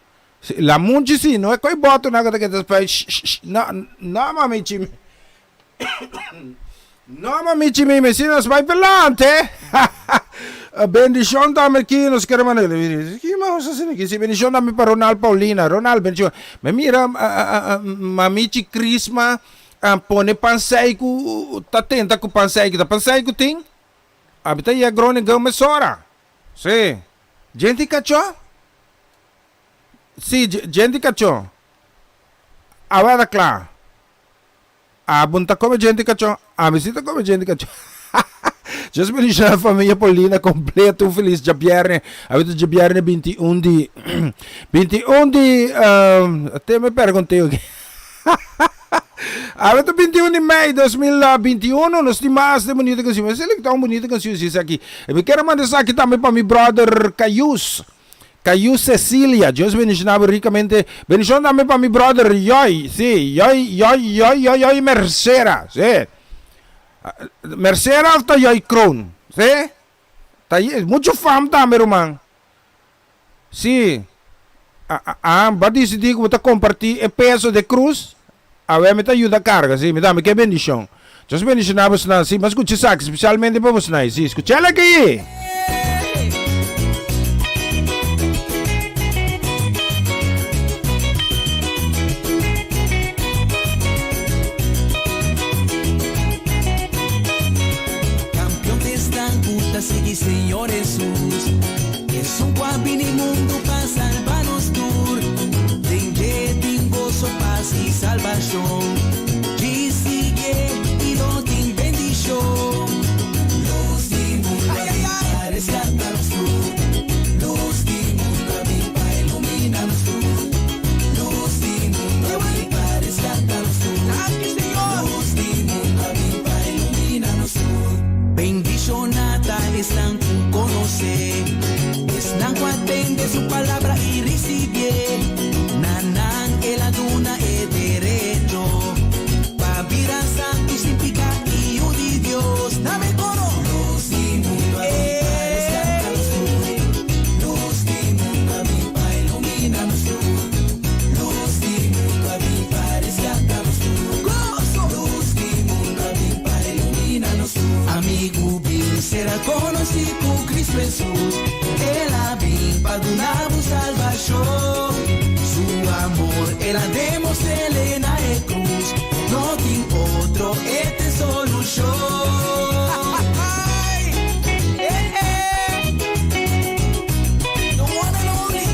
[SPEAKER 6] La munchi sí, no es que boto nada que después. No, mamichi. No, mamichi, me si nos vai pelante. Bendición dame aquí, nos queremos mandar. ¿Qué vamos a hacer aquí? Sí, bendición dame para Ronald Paulina. Ronald, bendición. Me mira, mamichi Crisma, pone panseico, tá tenta com panseico. Tá panseico tem? Habita ya grone gome sora. Sí. Gente cachó? Sí, gente cachó. Avada claro. Abunta come gente cachó. Visita come gente cachó. Just benissimo la famiglia Paulina completa un feliz Giabierne. Avete Giabierne 21 di 21 di te me perguntei che Avete 21 de maio de 2021, nós temos mais de bonita canção. Mas ele que tá uma bonita canção isso aqui. Eu quero mandar isso aqui também para meu brother Caius Cecília. Deus bendicionava ricamente. Bendição também para meu brother Yoi, sim, Yoi Mercera, sim. Mercera ou Yoi Crown, sim. Tá muito fama também, irmão. Sim. Vai decidir que vou compartilhar o peso de cruz. A ver, me ayuda a carga, sí, me dame, qué bendición. Yo soy bendicionado, sí, me escuché sax, especialmente para vos, sí, escuchala aquí.
[SPEAKER 1] Campeón de esta puta, sigue Señor Jesús. Es un guabini mundo para salvarnos tú. Paz y salvación, y sigue y no te bendición. Luz del mundo para rescatarnos tú. Luz del mundo para iluminarnos tú. Luz del mundo para rescatarnos tú. Luz del mundo para iluminarnos tú. Bendicionada están con conocer. Están con atender su palabra y recibir. El aduna es derecho. Pa' vida santo significa hijo de Dios. Dame coro. Luz del mundo a mí para rescatarnos tú. Luz del mundo a mí para iluminarnos tú. Luz del mundo a mí para rescatarnos tú. Gozo. Luz del mundo a mí para iluminarnos tú. Amigo bien será conocido por Cristo Jesús. Él ha venido para darnos salvación. Su amor era demos Elena e cruz. No tiene otro, este solución. The one and only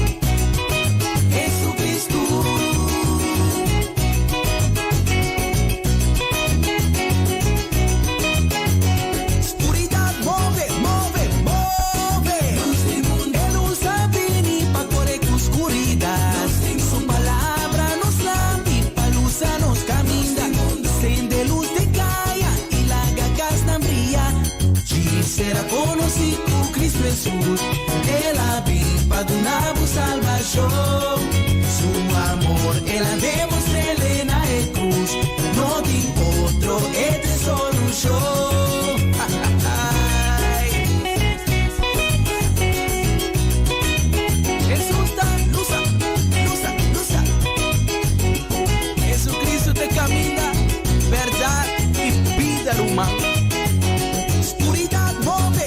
[SPEAKER 1] Jesucristo. Oscuridad move. Luz del mundo. Él usa venir pa' correr con oscuridad. Su palabra nos lámpara pa' luz nos camina. Sende luz de caia y la gagas na brilla. Y será conocido Cristo Jesús. Él ha venido pa' darnos salvación. Su amor, él ha demostrado en la cruz. No tiene otro, esta es solución. Jesús da luza. Jesucristo te camina, verdad y vida humana. Oscuridad move.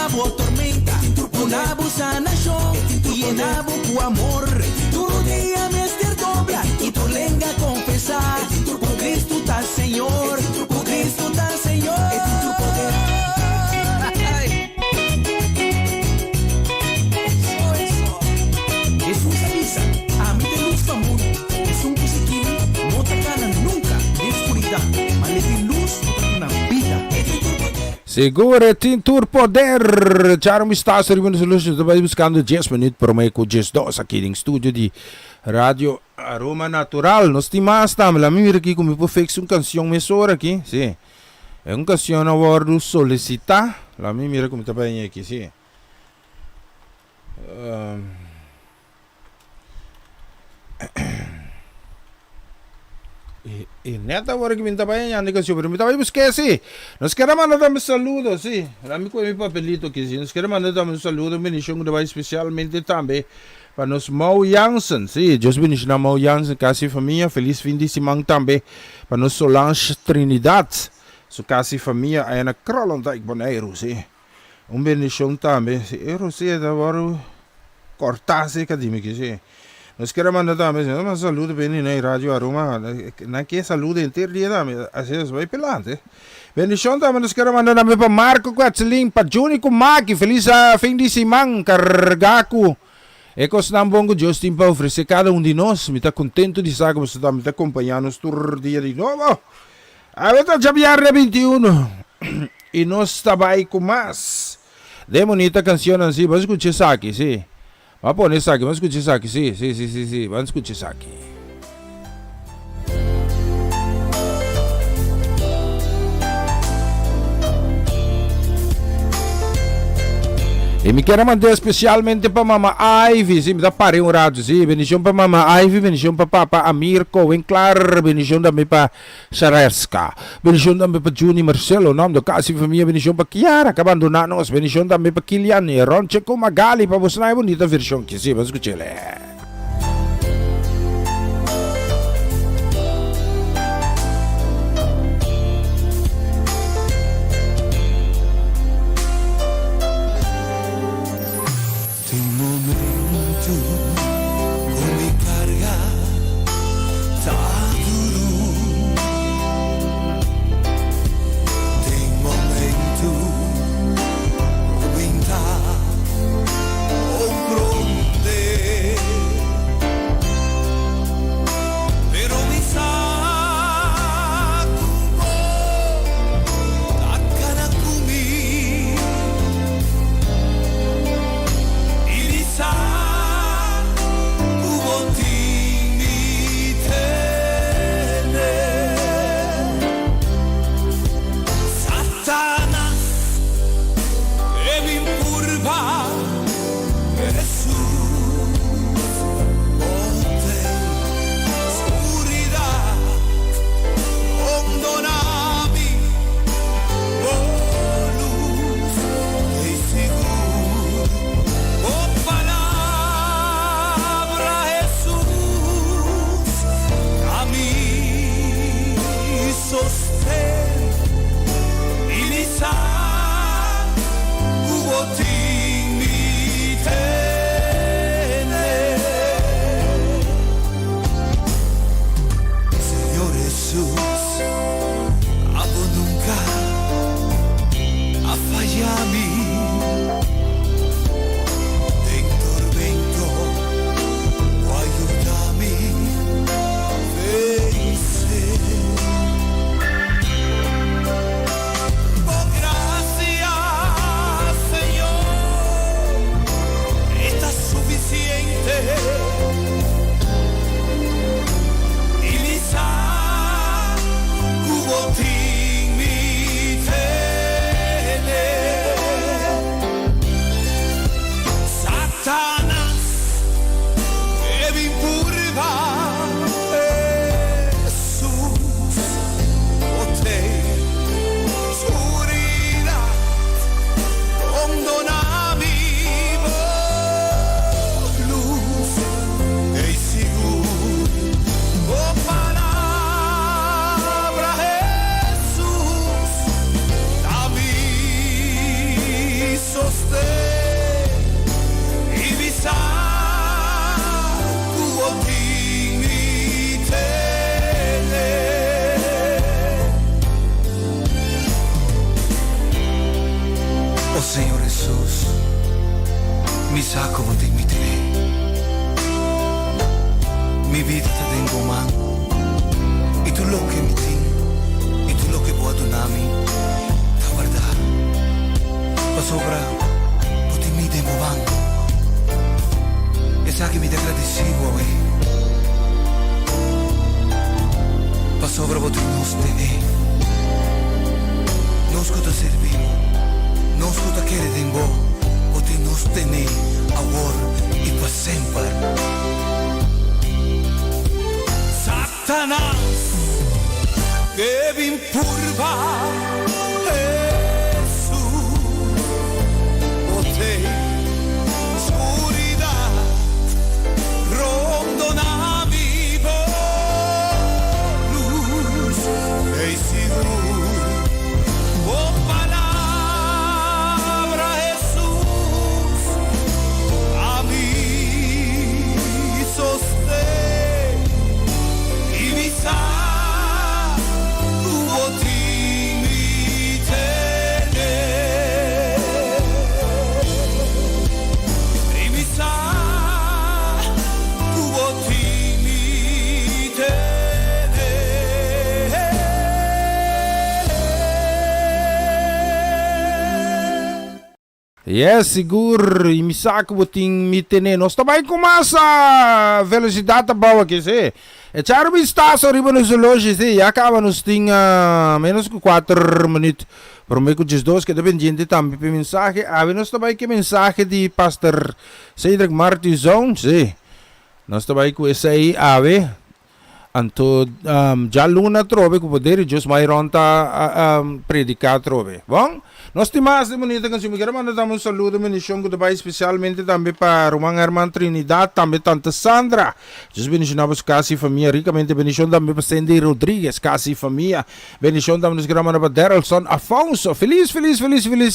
[SPEAKER 1] boa tormenta, una boa sanación y en tu amor. Tu rodea mister dobla y tu lenga confesar. Por Cristo está Señor, por Cristo está Señor. Jesus avisa, a mí te luz amor. Es un musiquín, no te ganan nunca de oscuridad. Mas le di luz na vida.
[SPEAKER 6] Segura Tintur Poder. Charme está servindo solutions. Estou buscando 10 minutos para mim com 10 2 aqui em estúdio de Rádio Aroma Natural. Nós temos também lá mira aqui como eu fiz uma canção mesora aqui, sim. É uma canção na hora solicitar. Lá mira como está bem aqui, sim. E neta hora que me está bem a canção, pero me está bem esqueci. Nós queremos mandar um saludo, sim. Lá me com meu papelito aqui, sim. Nós queremos mandar um saludo, bendição que vai especialmente também para nós Mau Jansen, sim. Deus bendiga na Mau Jansen, casa família, feliz fim de semana também para nós Solange Trinidad, sua casa família aí na Krolondijk, Bonaire, sim. Bendição também, sim. Eu sei da hora cortar se acadêmico, sim. Nós queremos mandar também um saludo bem na Rádio Aroma, não que saludo inteiro dia também, assim vai pelante. Bendição também nós queremos mandar também para Marco Quetzalin, para Juni Kumaki, feliz fim de semana, cargaco. É que nós bongo Deus tem para oferecer cada de nós, me está contente de saber que você está me acompanhando todo dia de novo. Agora já é 21 e nós estamos aí com mais. De bonita canção assim, vamos escutar isso aqui, sim. Vamos pôr isso aqui, vamos escutar isso aqui, sim, vamos escutar isso aqui. E me quero mandar especialmente para Mama Ivy, sim, me dá parei um rádio, sim, bendição para Mama Ivy, bendição para Papa Amir Cohen, claro, bendição também para Shareska, bendição também para Juni Marcelo, nome do casa e família, bendição para Kiara, que abandonaram nós, bendição também para Kilian e Ron Checo Magali, para você na bonita versão que sim, vamos escutar ele.
[SPEAKER 2] Hubo ti Jesus, mi sa como te imitaré. Mi vida te tengo man, y tú lo que me tienes, y tú lo que puedo donarme, la verdad, pa sobra, por ti mi demo van, e sa che mi te agradecido, pa sobra por ti nos te nos que te servimos, nos que te quiere tengo, por ti nos tené, ahora y pa sempre. Satanás que vin purva Jesús o te oscuridad rondona vivo luz e seguro oh palabra Jesús a mí sostén y mi sa tuvo ti mi tener y mi sa tuvo ti mi tener.
[SPEAKER 6] Yes, siguro, imisak buting mitene. Nós também começa a velocidade boa que se. É charo está só riba nos hoje, se acaba nos tinha menos que 4 minutos. Por meio que os dois que dependente também para mensagem. Nós também que mensagem de pastor Cedric Martizão, se. Nós também com esse aí ave. Anto já luna trove com poder Deus mai ronta predicar trove. Bom, nós temos de bonita canção. Me quero mandar um saludo, bendição que vai especialmente também para uma irmã Trinidad, também tanta Sandra. Jesus bendicionamos casa e família ricamente, bendição também para Sandy Rodrigues, casa e família. Bendição também nos quero mandar para Derelson Afonso. Feliz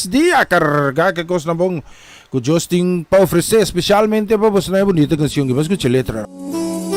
[SPEAKER 6] dia, carregar que coisa bom. Que Deus tem para oferecer, especialmente para você na bonita canção que vai escutar a letra.
[SPEAKER 8] Amor,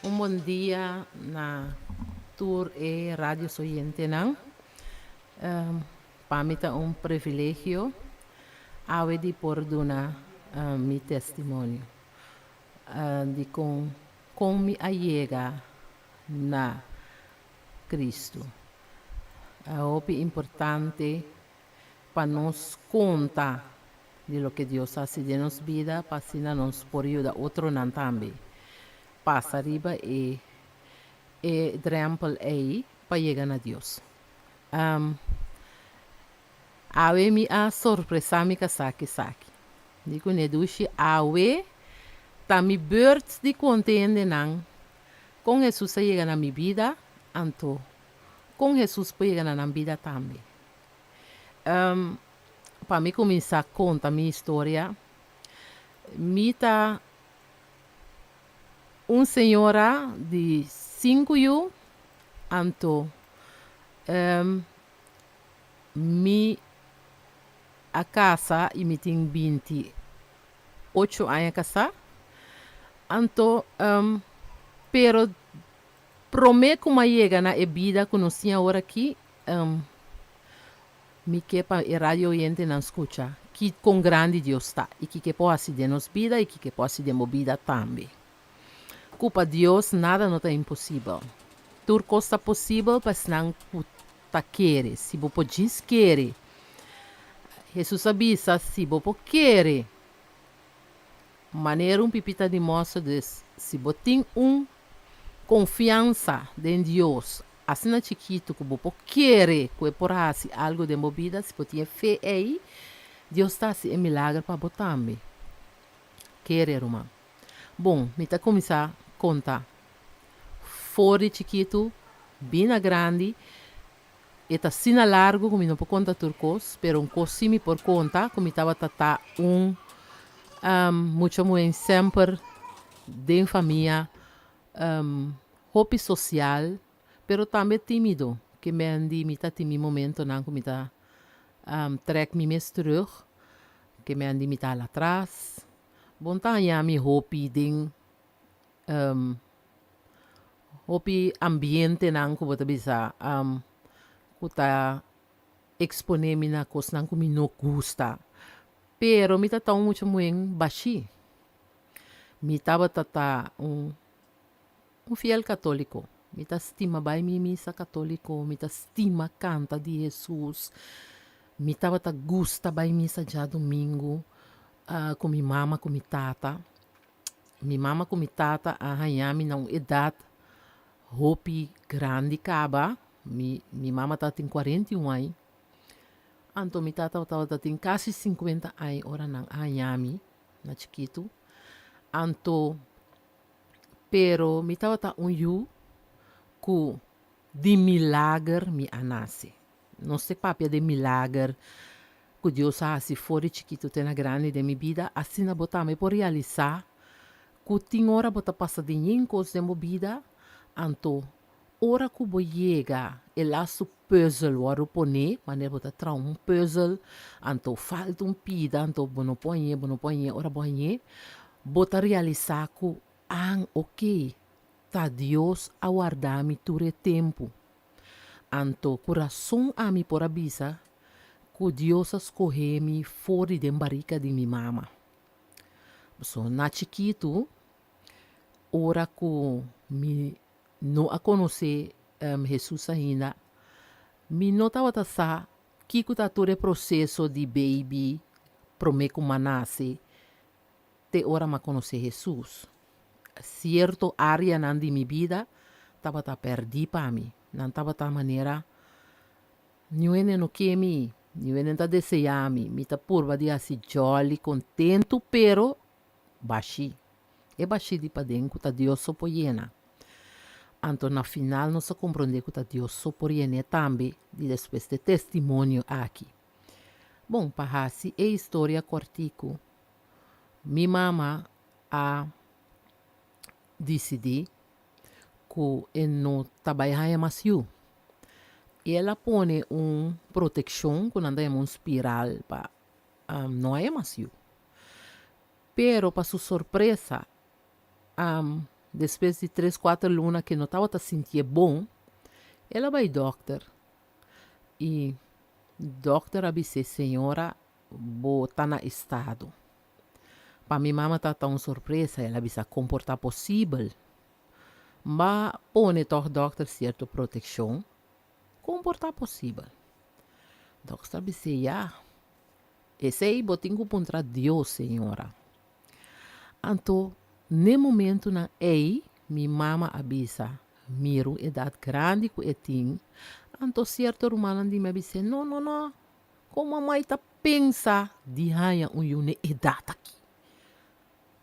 [SPEAKER 9] Bom dia na tour e rádio oyente nang. Para mim é privilégio de por dar meu testemunho de com me allega na Cristo. É importante para nós contar de lo que Deus faz de nossa vida, para assim nós por ajudar outro não também. Passa arriba e drempel aí para chegar a Deus. Awe mi a sorpresa mi kasaki. Digo ne dushi awe ta mi beurt di contende nang. Com Jesus chega na minha vida, anto com Jesus pode chegar na vida também. Para mim começar a contar minha história, me tá senhora de 5 anos, anto a casa e me tem 28 anos casa, anto pero prometo que chega na vida que nós tinha agora aqui, me que para a rádio oyente não escuta, que com grande Deus está, e que pode ser de nossa vida, e que pode ser de minha vida também. Culpa Deus, nada não é impossível. Tudo costa possível, mas não tá querer. Se você pode querer, Jesus avisa, se você querer, maneira pipita de moça de se você tem confiança em Deus, assim na chiquito que você querer que por algo de sua vida, se você tem fé aí, Deus está assim um milagre para você também. Querer, irmão. Bom, me tá começar a contar. Fora chiquito, bem grande, e tá assim largo, como não pode contar turcos, pero cosimi por conta, como estava tata muito sempre de família, hobby social, pero também tímido, que me andi mita timi momento não como tá trek me mes terug, que me andi mita lá atrás, bom tá já mi hobby ding hobby ambiente não como tá bisa kuta exponer na coisa não como não gusta, pero mita tão muito baixi, mita batata fiel católico. Mita estima vai missa católico, mita estima canta de Jesus, mita bata gusta vai missa já domingo, com minha mama, com minha tata. Minha mama com minha tata, arranhami na idade, hopi grande caba, minha mama tá tem 41 anos, então minha tata tem quase 50 anos, ora não arranhami, na chiquito, então pero mi tava ta yu ku de milagre mi anase. Não sei papia de milagre que Deus se for chiquito tem na grande de minha vida, assim na botar me por realizar que tem hora botar passa de coisas de minha vida, anto hora que bo chega e lá su puzzle waro pone, maneira botar trau puzzle, anto falta pida, anto bono ponye, ora ponye, botar realizar que ok, tá Deus aguardar-me todo tempo. Anto coração a mi por abisa, que Deus escorre-me fora de barriga de minha mama. So, na chiquito, ora que me não a conhecer Jesus ainda, me não estava a saber que tá todo o processo de baby, prometo que nasce, te ora me conhecer Jesus. Certo área nan de minha vida estava a perder para mim, não estava a maneira ninguém não quer me, ninguém está desejando me está purva de assim jolly, contento, pero baixi, baixi de para dentro que Deus só poiena. Então na final nós compreendemos que Deus só poiena também e depois de testemunho aqui. Bom, para assim é história cortico. Minha mama decidi que não trabalhar mais eu. E ela põe proteção quando anda em espiral para não é mais eu. Pero para sua surpresa, depois de 3, 4 lunas que não estava a sentir bom, ela vai ao doctor. E o doctor disse, senhora, está na estado. Para minha mama está tão surpresa, ela disse, comportar possível. Mas põe toch doctor certa proteção, comportar possível. Doctor disse, já, esse aí botinho contra Deus, senhora. Então, no momento na ei, minha mama avisa, miro idade grande que eu tenho. Então, certo romano de me disse, não, como a mãe está pensa de haya idade aqui.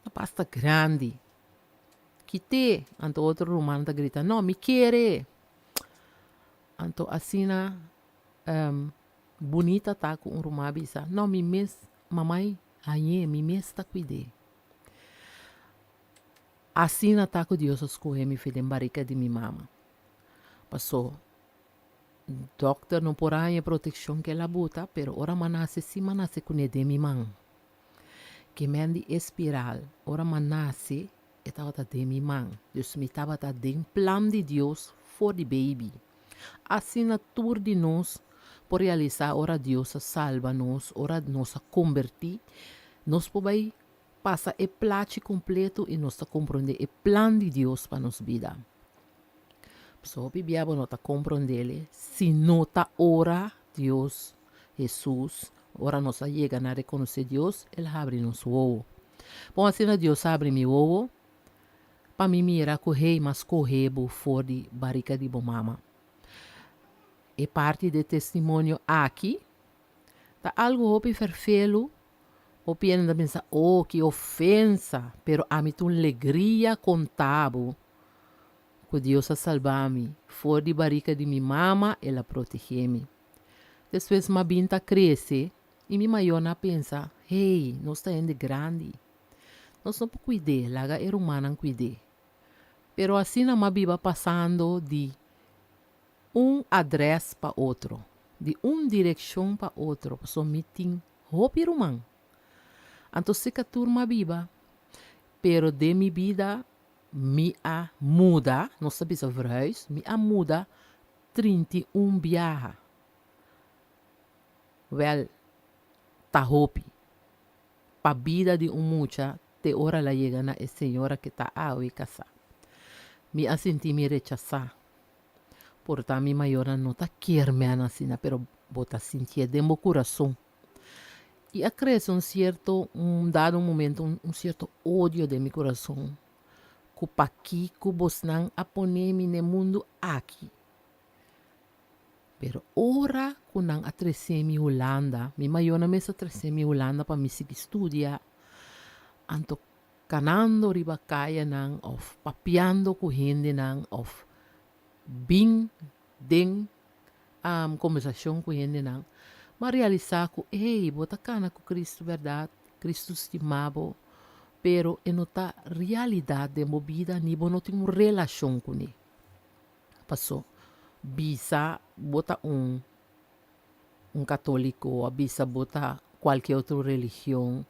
[SPEAKER 9] A pasta grande. Quite, então outro romano está grita, não, me quer. Então, assim, bonita tá com um romano bisa, não, me mes, mamãe, aí, me mes está cuidando. Assim tá com Deus escolhe me filho em barriga de minha mama. Passou. Doctor não porá a proteção que ela bota, pero ora manase si manase com de minha mãe. Que me andi espiral, ora manase estava de minha mãe. Dus me estava de plan de Deus for the baby. Assim na tour de nós por realizar ora Deus salva nós, ora nós convertir, nós podemos passa o plate completo e nós compreender o plano de Deus para nossa vida. So, bibiabo não está compreendendo. Se não está ora Deus, Jesus, ora nós chega a reconhecer Deus, Ele abre nosso ovo. Bom, assim Deus abre meu ovo, para mim mira correr, mas correr fora de barriga de mama. E parte do testemunho aqui, tá algo que perfeito. O piano pensa, que ofensa, pero a mim tu alegria contável que Deus a salvar-me. Fora de barriga de minha mama, ela protege-me. Depois, minha binta cresce e minha maiona pensa, hey, nós estamos indo grande. Nós não podemos cuidar, laga é humana cuidar. Pero assim, a minha vida passando de adresse para outro, de direção para outro, só me tem roupa humana. Então, se que turma viva, pero de minha vida, me a muda, não sabe se verhuis, me a muda 31 viaja. Well, ta hopi. Pa vida de mucha, te ora la llega na e senhora que ta aui casa. Me a senti me rechazar. Porta mi mayora não ta quer me anasina, pero bota sentir de meu coração. E acresce dado momento, um certo ódio de meu coração. Que para aqui, que você não aponeme no mundo aqui. Pero ora, que não atresce-me Holanda, minha maior mesa atresce-me Holanda para me seguir estudar. Anto canando riba kaya nang, of papiando com gente nang, of bing, ding, conversação com gente nang. Mas realizar que, bota cana com Cristo, verdade, Cristo estimado, pero é nota realidade de minha vida, nibo não tem uma relação com ele. Passou, bisa bota católico, bisa bota qualquer outra religião,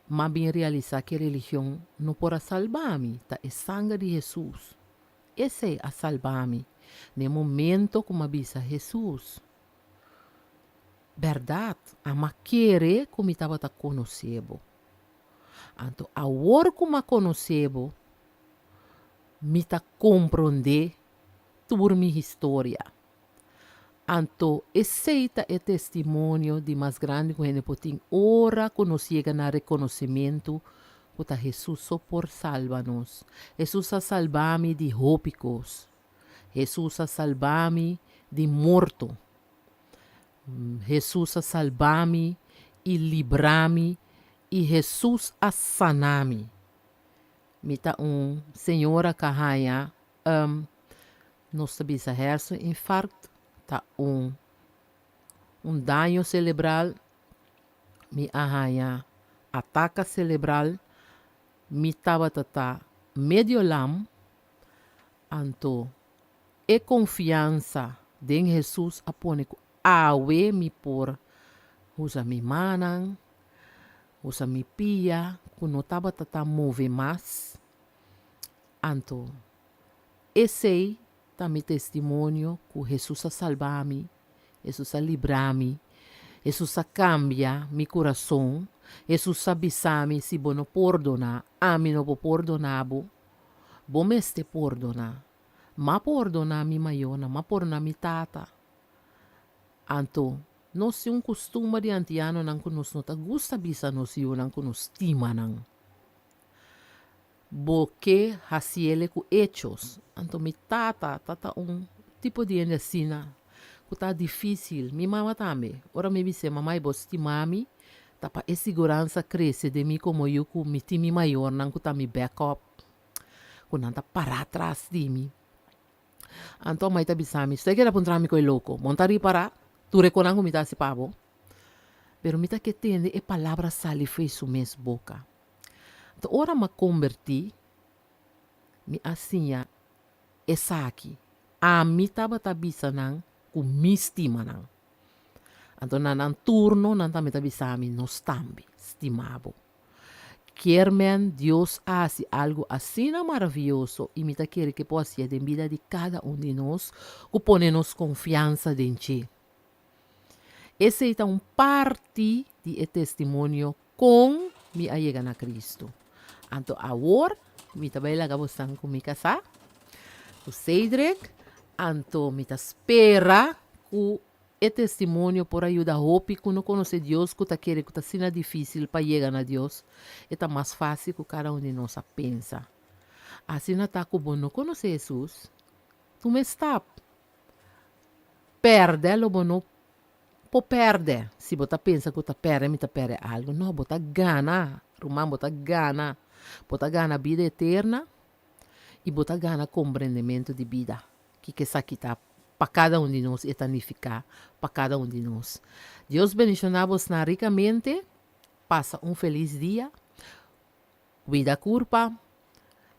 [SPEAKER 9] mas bem realizar que a religião não pode salvar-me, tá? É sangue de Jesus. Esse é a salvar-me. No momento como bisa Jesus. Verdade, a maquere como estava a conhecer. Então, a hora como a conhecer, me está compreender toda minha história. Então, aceita o testemunho de mais grande que a gente pode ora conhecer na reconhecimento que Jesus só por salva-nos. Jesus a salvar-me de rópicos. Jesus a salvar-me de morto. Jesus a salvar-me e livrar-me, e Jesus a sanar-me. Mita senhora carraia, não sabia se é infarto, tá dano cerebral, me arranha, ataque cerebral, me tava medio lam, anto, e confiança em Jesus apônico. Awe mi por usa mi manang, usa mi pia, kuno taba tata move mas, Anto, esse é meu testemunho que Jesus a salvar-me, Jesus a livrar-me, Jesus a cambia meu coração, Jesus a avisar-me se eu não perdonar, a mim não vou perdonar, vou me este perdonar. Ma perdonar mi maiona, ma perdonar mi tata. Anto, nós se costume de antiano não que nos nota gusta bisa nos eu não que nos estima não. Porque hasiele com hechos. Anto mi tata tipo de endecina que tá difícil. Mi mama também. Ora me disse mamãe vos estimami, tapa e segurança cresce de mim como eu com mi time maior não que tá mi backup. Que não tá para atrás de mim. Anto mãe tá bisami, você quer apontar-me com louco, montari para, tu reconan que me dá se pavo. Pero me tá que tende e palavra sali fez su mes boca. Então, ora me converti, me asinha, essa aqui, a mi taba tabisa nang, ku mi estima nang. Então, nan turno, nan ta me tabisami, nos tambi, estimabo. Quermen Deus hace algo assim maravilhoso e me quer que possa ser em vida de cada de nós, que põe-nos confiança em Ti. Esse é parte de testemunho com me allega a Cristo. Então, agora, me também lá gabosang com me casar, com Cedric, então me espera que é testemunho por ajuda a hope que não conhece Deus, que está querendo que está sendo difícil para chegar a Deus, é mais fácil que cada de nós pensa. Assim não está como não conhece Jesus, tu me está perde, ou não pode perder. Se você pensa que você perde algo, não, você gana, Romano, você gana a vida eterna e você gana compreendimento de vida, que essa aqui está para cada de nós e tanificar para cada de nós. Deus bendicionamos ricamente. Passa feliz dia. Cuida a culpa.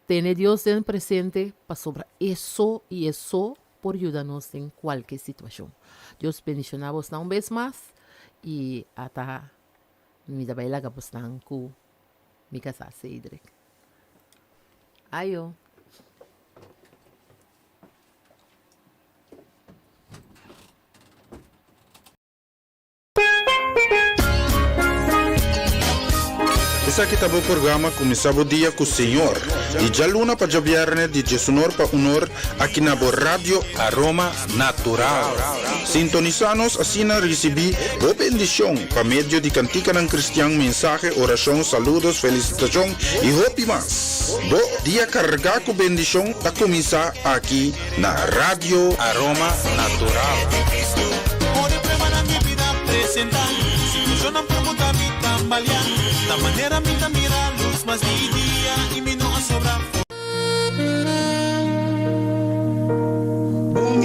[SPEAKER 9] Tenha Deus em presente para sobre isso e isso por ajudar-nos em qualquer situação. Deus bendicionamos vez mais e até me dá bem lá com me casar Cedric. Ayo.
[SPEAKER 3] Essa aqui tá o programa começava o dia com o Senhor. E já luna para o viernes de Jesunor para honor aqui na Rádio Aroma Natural. Sintonizanos assim na recebi boa bendição para meio de cantica ng cristiano, mensagem, oração, saludos, felicitação e hope mais. Bo dia carregar com bendição a começar aqui na Rádio Aroma Natural.
[SPEAKER 4] Por el prema mi vida presentar, si yo no pregunta mi tambalear, da manera mi mira luz más mi día y mi no a sobrar.
[SPEAKER 10] Bom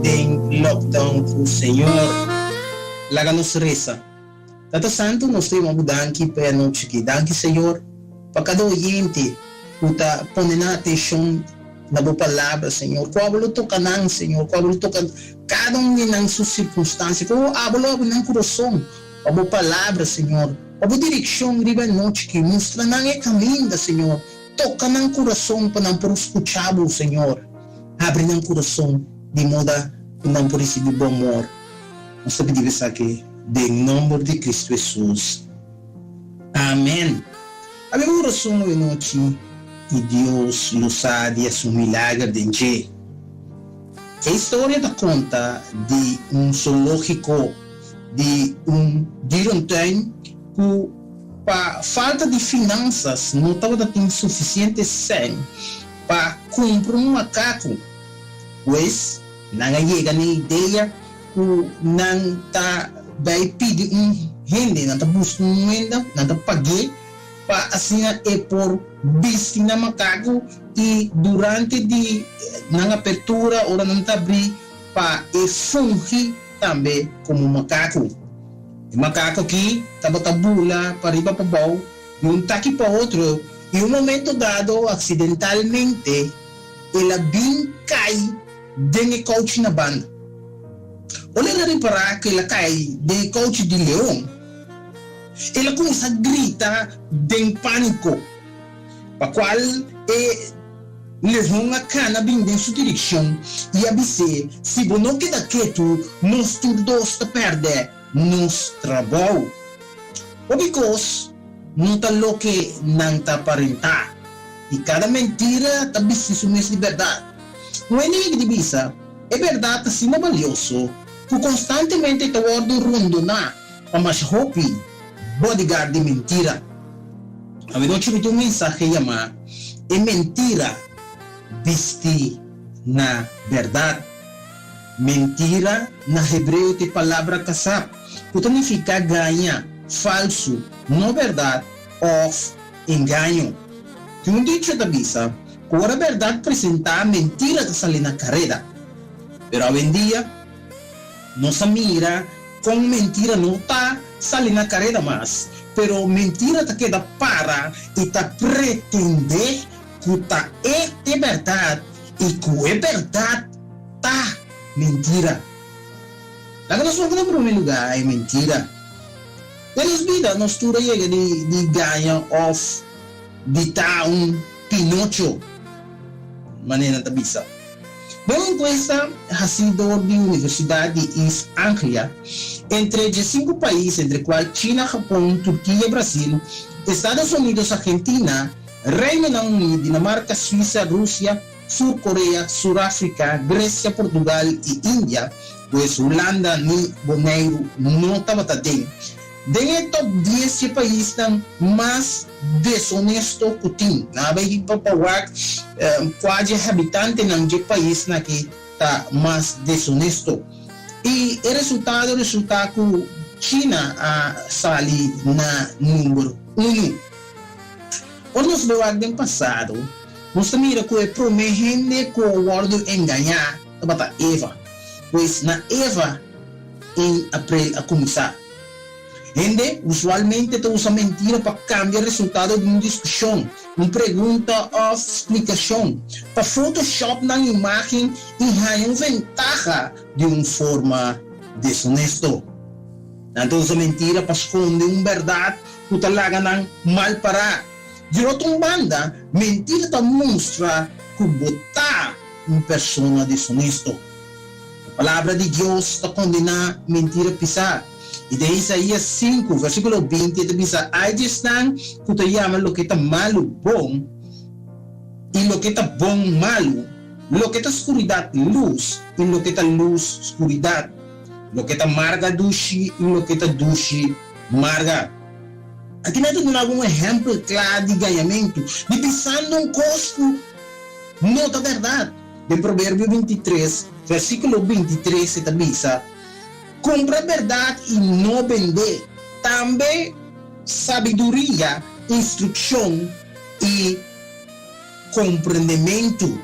[SPEAKER 10] den lockdown com o Senhor, laga nos reza. Tata Santo, nós temos uma danke para noite que danke Senhor, para cada oyente, puta poner atenção na boa palavra, Senhor. Qual toca não, Senhor, qual toca cada nas suas circunstâncias, qual habla no coração, a boa palavra, Senhor. A boa direção riba noite que mostra não é caminho, Senhor. Toca no coração para não por escutar, Senhor. Abre no coração de modo que não por receber bom amor. Nós pedimos isso aqui, em nome de Cristo Jesus. Amém. A minha oração é noite e Deus nos sabe a milagre de gente. A história da conta de zoológico de dirigente que, para falta de finanças, não estava tendo suficiente sangue para comprar macaco. Pois, não chega na ideia que não está vai pedir renda, não está buscando renda, não está pagando para assim é por vestir na macaco e durante na apertura ou não está abrir para fungir também como macaco. O macaco aqui estava tabula para riba para baixo e aqui para outro e um momento dado acidentalmente ela bem cai dentro do couch na banda. Olha na reparar que ela cai dentro do couch de leão. Ela começa a gritar de pânico, para qual levou a cana bem em sua direção e avisou, se você não queda quieto, nós todos te perde nos trabalho. Porque não está lo que não está aparentar. E cada mentira está vestido mesmo de verdade. Não é nem de visa, é verdade assim é valioso, que constantemente está guardando rondona, mas hopi, bodyguard de mentira. A ver, hoje eu um mensagem chamado, é mentira vestir na verdade. Mentira na hebreu tem palavra kasap, que significa ganha, falso, não verdade, of, engano. Tem um dicho da bisa, que a verdade apresenta mentira que sai na carreira. Pero hoje em dia, nossa mira com mentira não está saindo na carreira mais. Pero mentira te queda para e te pretender que tá é verdade e que é verdade tá mentira. Lá que nós vamos no primeiro lugar é mentira. Nós vida nós tudo chega de ganhar of de tá Pinocho maneira da bisa. Uma encuesta recebida da Universidade de East Anglia entre 5 países, entre quais China, Japão, Turquia, Brasil, Estados Unidos, Argentina, Reino Unido, Dinamarca, Suíça, Rússia, Sul-Coreia, Suráfrica, Grécia, Portugal e Índia, pois Holanda nem Boneiro não estava dentro. Dentro top 10 países mais desonesto que tem. Na verdade, papawak quase habitante de país na que está mais desonesto. E o resultado que China sali na número 1. Quando nós vemos no passado, nós mira que é prometendo que o world enganar a Eva. Pois na Eva, em abril a começar. Gente, usualmente te usa mentira para cambiar o resultado de uma discussão, uma pergunta ou explicação, para Photoshop na imagem e ganhar uma ventaja de uma forma desonesta. Então usa mentira para esconder uma verdade que talaga não mal para. De outra banda, mentira te mostra que botar uma pessoa desonesta. A palavra de Deus está condenando mentira pisar. E de Isaías 5, versículo 20, diz: aí estão que te chamam lo que está malo bom, e lo que está bom malo, lo que está escuridade luz, e lo que está luz escuridade, lo que está marga dushi, e lo que está dushi marga. Aqui nós temos algum exemplo claro de ganhamento, de pensando um custo, não da verdade. De Provérbio 23, versículo 23, está diz: compra verdade e não vender. Também sabedoria, instrução e compreendimento.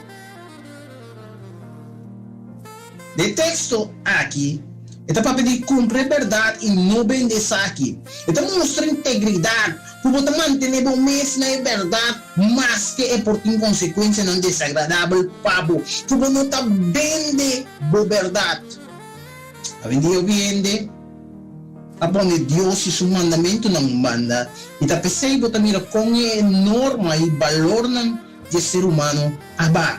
[SPEAKER 10] De texto aqui, está para pedir comprar verdade e não vender isso aqui. Está mostrando integridade, para você manter o mesmo na verdade, mas que é por ter consequência não desagradável para você. Para você não está vender a verdade. A vendia vende, a pone Deus e seu mandamento não manda, e tá percebendo também com a norma e valor de ser humano aba.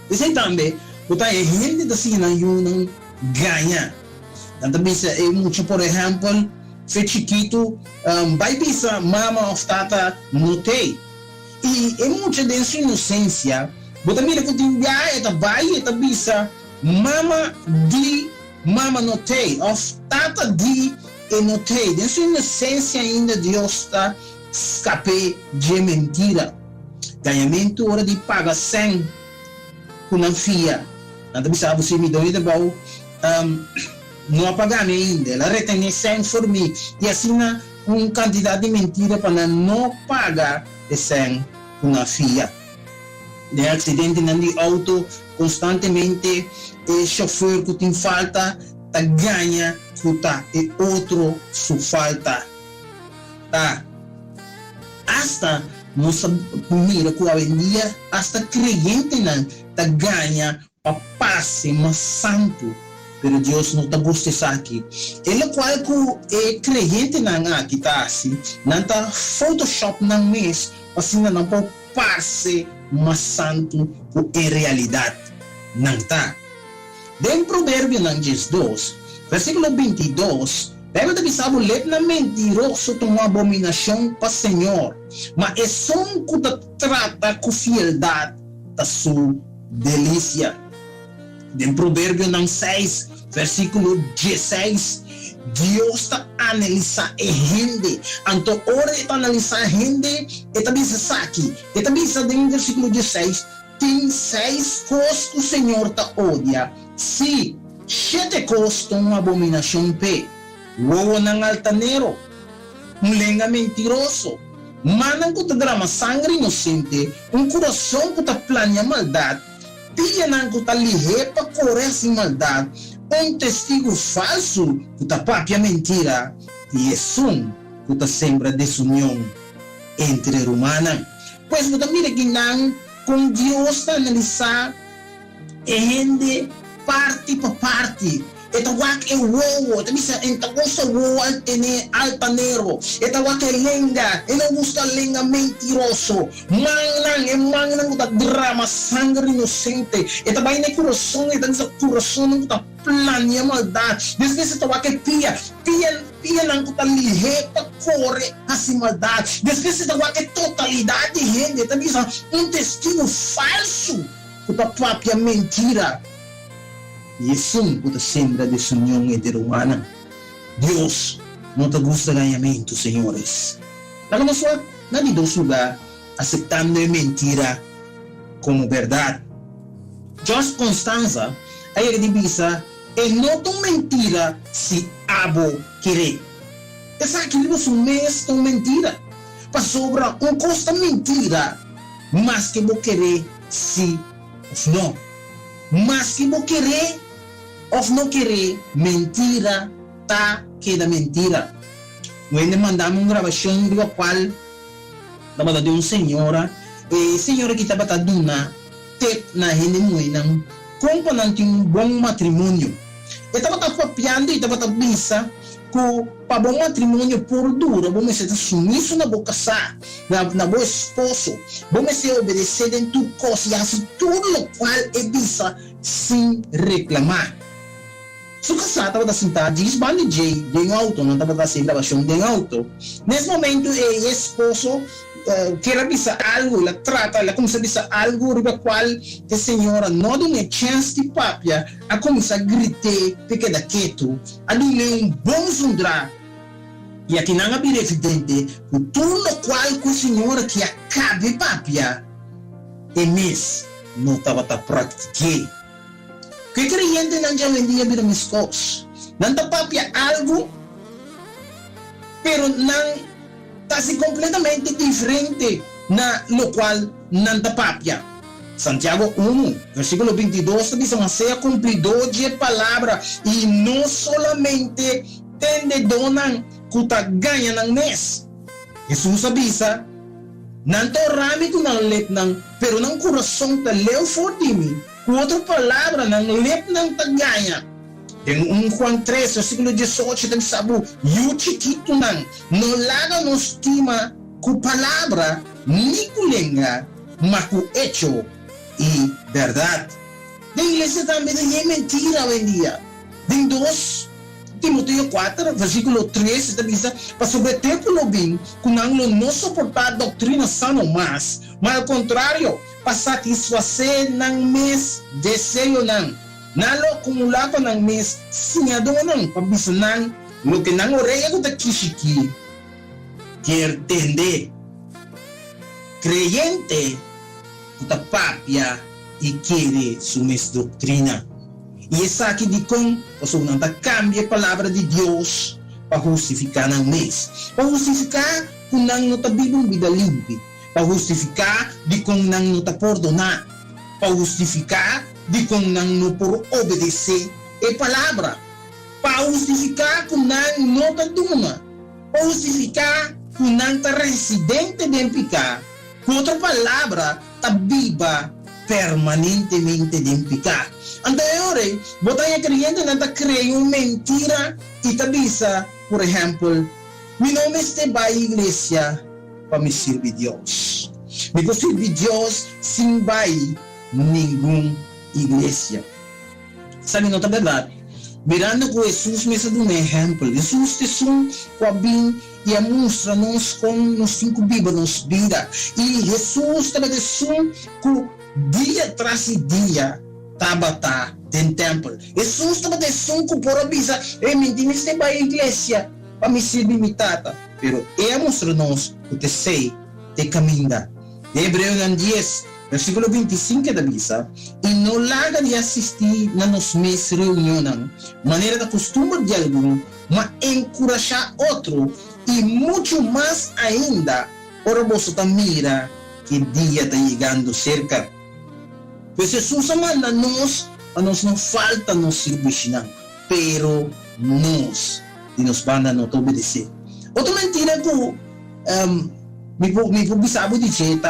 [SPEAKER 10] E também, o tá é gente da cena e não ganha. Então bisa é muito, por exemplo, fe chiquito, vai bisa mama of tata notei. E é muito dessa inocência, bota mira que tem já eta vai eta bisa mama notei, of tata di e notei. Dessa inocência ainda Deus está escape de mentira. Ganhamento hora de paga 100 com a fia. Então bisa você me dói de bom, não pagar ainda. Ela retém 100 por mim e assim uma quantidade de mentira para não pagar de 100 com a fia. De acidente de auto constantemente, o chofer que tem falta, tá ganha que tá e outro su falta. Tá? Hasta nossa mira que hoje em dia, hasta crente não tá ganha para passe mais santo. Pero Deus não está gostando aqui. Ele qual que é crente não aqui tá assim, não tá Photoshop não mês, assim não pode passe mas santo ku em realidade não tá. Em Provérbio 2, versículo 22, deve ter pensado na mentiroso uma abominação para o Senhor, mas é só que trata com fidelidade da sua delícia. Em Provérbio 6, versículo 16, Deus está analisando a gente. Então, hora de analisar a gente, está bisa aqui. Está bisa em versículo 16, tem 6 coisas que o Senhor está odia. Se 7 coisas são uma abominação pé. Uou ng altanero, lenga mentiroso, manang ko drama sangre inocente, coração que planeia maldade, tiyanan ko lihe pa correr maldade, testigo falso que papia mentira, e que sembra desunião entre humanos. Pois você mira que não, com Deus está analisar, gente parte por parte. Ito wak e wowo, ito bisa ito gusto wo altanero, ito wak e lenga, ito gusto lenga mentiroso, mangnang kuta drama sangre inocente, ito ba ini coração, ito sa coração kuta plan niya maldad, desde ito wak e pia nang kuta lihe pa kore hasi maldad, desde ito wak e totalidade gente, ito bisa testigo falso, kuta papia mentira. E isso que sembra desunião entre humanos. Deus não te gusta ganhamento, senhores. Lá no sua, na de dois lugares, aceitando a mentira como verdade. Just Constanza, aí ele divisa, é não tão mentira se abo querer. Essa aqui não é mês tão mentira. Para sobra costa mentira, mas que vou querer se não. Mas que vou querer ou não querer, mentira tá queda mentira. Quando mandamos uma gravação do qual estava de uma senhora, e a senhora que estava dando na gente não componente um bom matrimônio. E estava papiando e estava pensando que para bom matrimônio por duro, vamos ser sumiço na boca na boa esposo, vamos ser obedecer em tudo coisa, e assim tudo o qual é bisa sem reclamar. Se o casal estava sentado, diz bande de auto, não estava fazendo gravação de auto. Nesse momento, o esposo quer avisar algo, ela trata, ela começa a avisar algo, sobre qual a senhora não dá uma chance de papia, a começar a gritar, porque da quieto, a dar um bom zundra. E aqui não é bem evidente, o tudo qual que a senhora que acabe papia, e mês não estava a praticar. Que creyente não já vendia para mis coisas. Não está papia algo, pero não está se completamente diferente na lo qual não está papia. Santiago 1, versículo 22, diz: mas seja cumpridor de palavra e não solamente tendedona que está ganhando mês. Jesus avisa, não está rame que não lep não, pero não coração está leu forte mim. Outra palavra, não lep não está ganha. Em Juan 3, versículo 18, tem sabu, e o chiquito não laga no estima com palavra, nem com lenga, mas com hecho e verdade. Na igreja também é mentira hoje em dia. Em 2 Timoteo 4, versículo 3, diz: para sobreter com o bem, que não suportar doutrina sã mais, mas ao contrário, para satisfazer não mes desejo não lo acumular para não mes sinhado não, para bisanan, lo que não oreia que está kishiki, quer entender, creyente, que está papia e quer sua doutrina. E essa aqui de com, você não está cambia a palavra de Deus para justificar não mês, para justificar que não está vivendo vida limpa, para justificar de com não está perdonar, para justificar de com não por obedecer a palavra, para justificar que não está duma, para justificar que não está residente de pecar, com outra palavra está viva permanentemente de pecar. Anteriore, botar a creyente não está criando mentira e está dizendo, por exemplo, mi não me esté para a igreja para me servir Deus. Me pode servir Deus sem vai nenhuma igreja. Sabe, não é verdade? Mirando com Jesus, me dá um exemplo. Jesus te som com a bem e a mostra-nos com os 5 Bíblias, nos vida. E Jesus também te som com dia tras dia, tabata, dentro do templo. Jesus também te som com por avisa, mentira, você vai à igreja, para me servir minha tata. Pero ela mostra-nos o te sei, te caminha. De Hebreus 10, versículo 25 da Bíblia, e não larga de assistir na nossa reunião, maneira da costume de algum, mas encorajar outro, e muito mais ainda, para você mira que dia está chegando cerca. Pois Jesus manda nós, a nós não falta nos serviço, pero nós, e nos banda não obedecer. Outra mentira que me publicava de jeito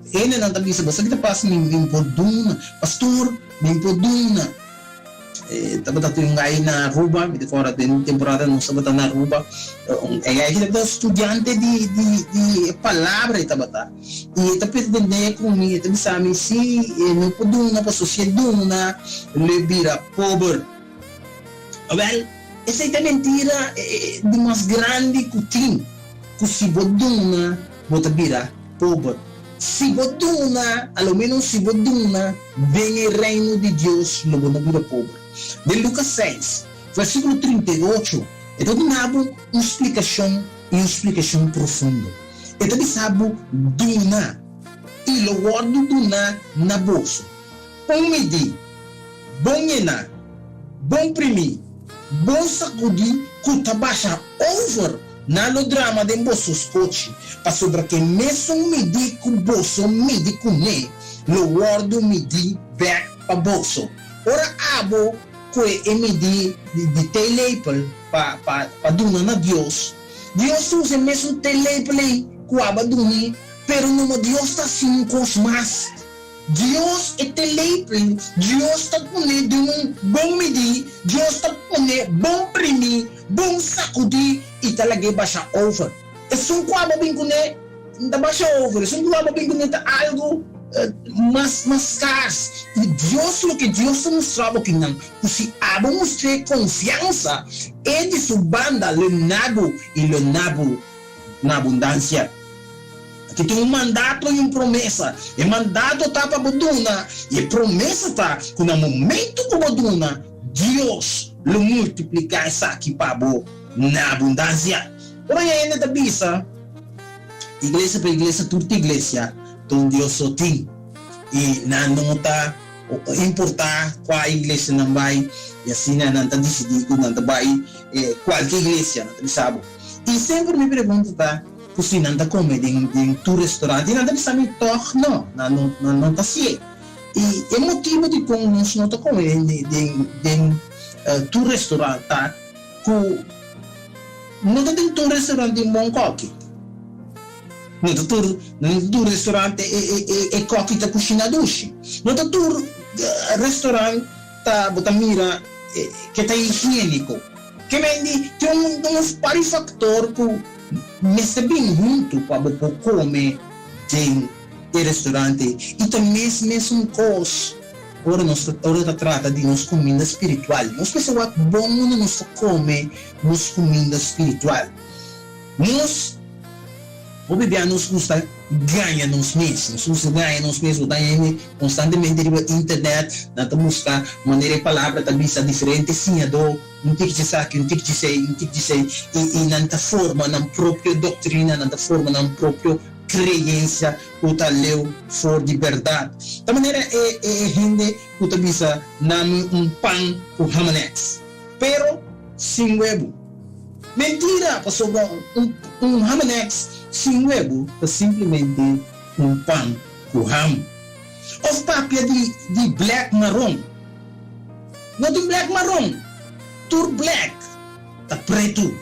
[SPEAKER 10] que ele não está dizendo, você que está passando me poduna, pastor, me poduna. Estava tendo aí na Aruba, me fora de temporada não estava na Aruba. Aí ele era estudante de palavra estava e está pretendendo comigo, está dizendo se não poduna para sociedade, ele vira pobre. Well, essa é a mentira de mais grande que tem, que se poduna, você vira pobre. Se boduna, ao menos se boduna, vem o reino de Deus no mundo vida pobre. De Lucas 6, versículo 38, então damos uma explicação profunda. Então sabe duna, e o guardo duna na bolsa. Bom medir, bom llenar, bom imprimir, bom sacudir, que baixa over na no drama de bolsos coche, para sobre que mesmo medir com bolso, medir com ne, lo guardo medir back para bolso. Ora abo que medir de telepel para duna na Deus. Deus usa mesmo telepel que aba duni, pero não Deus está 5 mais. Deus é telepel, Deus está pondo de um bom medir, Deus está pondo bom imprimir, bom sacudir e talaga baixa over. É só um quadro bem com ele, não baixa over. É só um quadro bem com ele, algo mais caro. E Deus, o que Deus está mostrando que não, se aba mostrar confiança, é de sua banda, o nabo e o nabo na abundância. Aqui tem mandato e promessa. E mandato está para Boduna. E a promessa está que no momento que Boduna, Deus lo multiplicar isso aqui para na abundância. Porém, ainda da bisa, igreja para igreja, tudo igreja, então Deus só tem. E não está importar qual igreja não vai, e assim não está decidido, não vai, qualquer igreja, não sabe. E sempre me pergunta, se não está comendo em tu restaurante, não está me toque, não está assim. E é motivo de como nós não está comendo em tu restaurante, que não está tu restaurante em Bangkok. Não está tu restaurante e coque da cozinha duche. Não está tu restaurante tá mira que está higiênico. Que vende tem uns vários fatores que mas bem junto para comer em restaurante e também mesmo coisa ora trata de nossa comida espiritual. Nós pessoas bom nós come nossa comida espiritual. Nós o bebê nos gusta ganha nos mesmos, nos ganha nos mesmos, daí constantemente na internet, na buscar maneira de palavra também está diferente, sim, não tem que dizer aqui, não tem que dizer, e na forma, na própria doutrina, na forma, na própria crença, o tal leu for de verdade. Da maneira gente que também está na pão com hamanex, pero sem huevo. Mentira, passou hamanex sem huevo, é simplesmente pão com ham. Os papia de black marrom. Não tem black marrom. Tur black. Tá preto.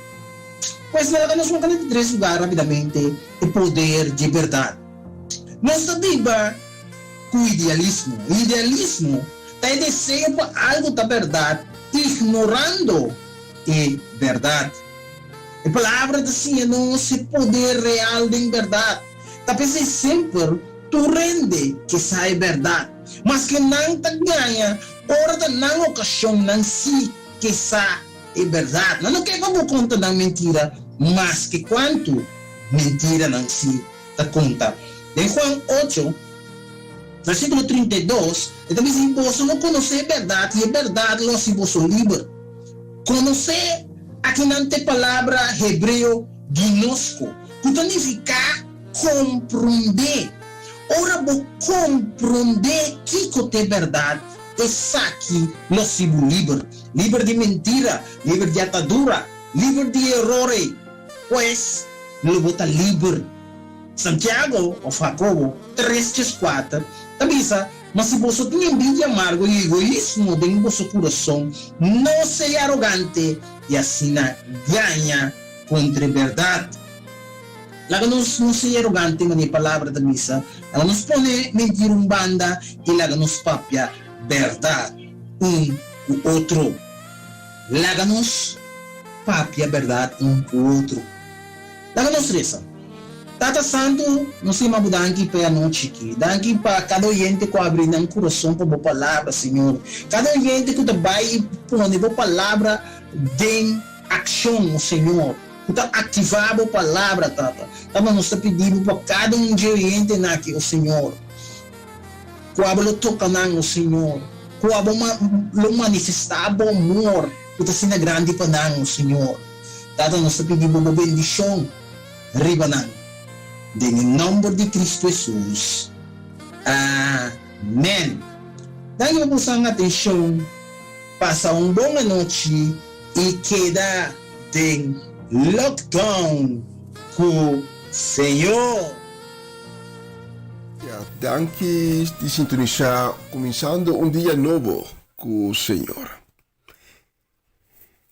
[SPEAKER 10] Pois nós vamos de 3 lugares rapidamente. O poder de verdade. Nós sabemos que o idealismo. O idealismo está desejo para algo da verdade, ignorando a verdade. A palavra assim, não se poder real de verdade. Tapi sempre tu rende que sai verdade. Mas que não te ganha, ora da não ocasião não si que sa é verdade. Não quer que conta da mentira, mas que quanto mentira não si te conta. Em Juan 8, versículo 32, ele diz que você não conhece a verdade, e a verdade não se você livre. Conhecer aqui não tem palavra hebreu gnosco, que significa compreender. Ora, vou compreender que é verdade, essa aqui não se livre. Livre de mentira, livre de atadura, livre de erros, pois não vou estar livre. Santiago ou Jacobo 3:4 avisa, mas se você tem envidia amargo e egoísmo dentro do seu coração, não seja arrogante e assim ganha contra a verdade. Laga nos não seja arrogante, mas a palavra da missa, ela nos põe mentir banda e laga nos papia verdade o outro. Laga nos papia verdade o outro. Laga nos reza. Tata Santo, não se mabudanki para a noite aqui. Danki para cada oyente que abre o coração para a palavra, Senhor. Cada oyente que vai pôr a palavra de ação, Senhor. Que ativar a palavra, Tata. Tava nos pedindo para cada de oyente aqui, o Senhor. Que abra toca o Senhor. Que abra manifestar o amor. Que está sendo grande para o Senhor. Tata nos pedindo uma bendição. Ribanan. Em nome de Cristo Jesus. Amém. Daqui po sa atenção. Passa boa noite e queda em lockdown com o Senhor.
[SPEAKER 11] Danke de sintonizar, começando dia novo com o Senhor.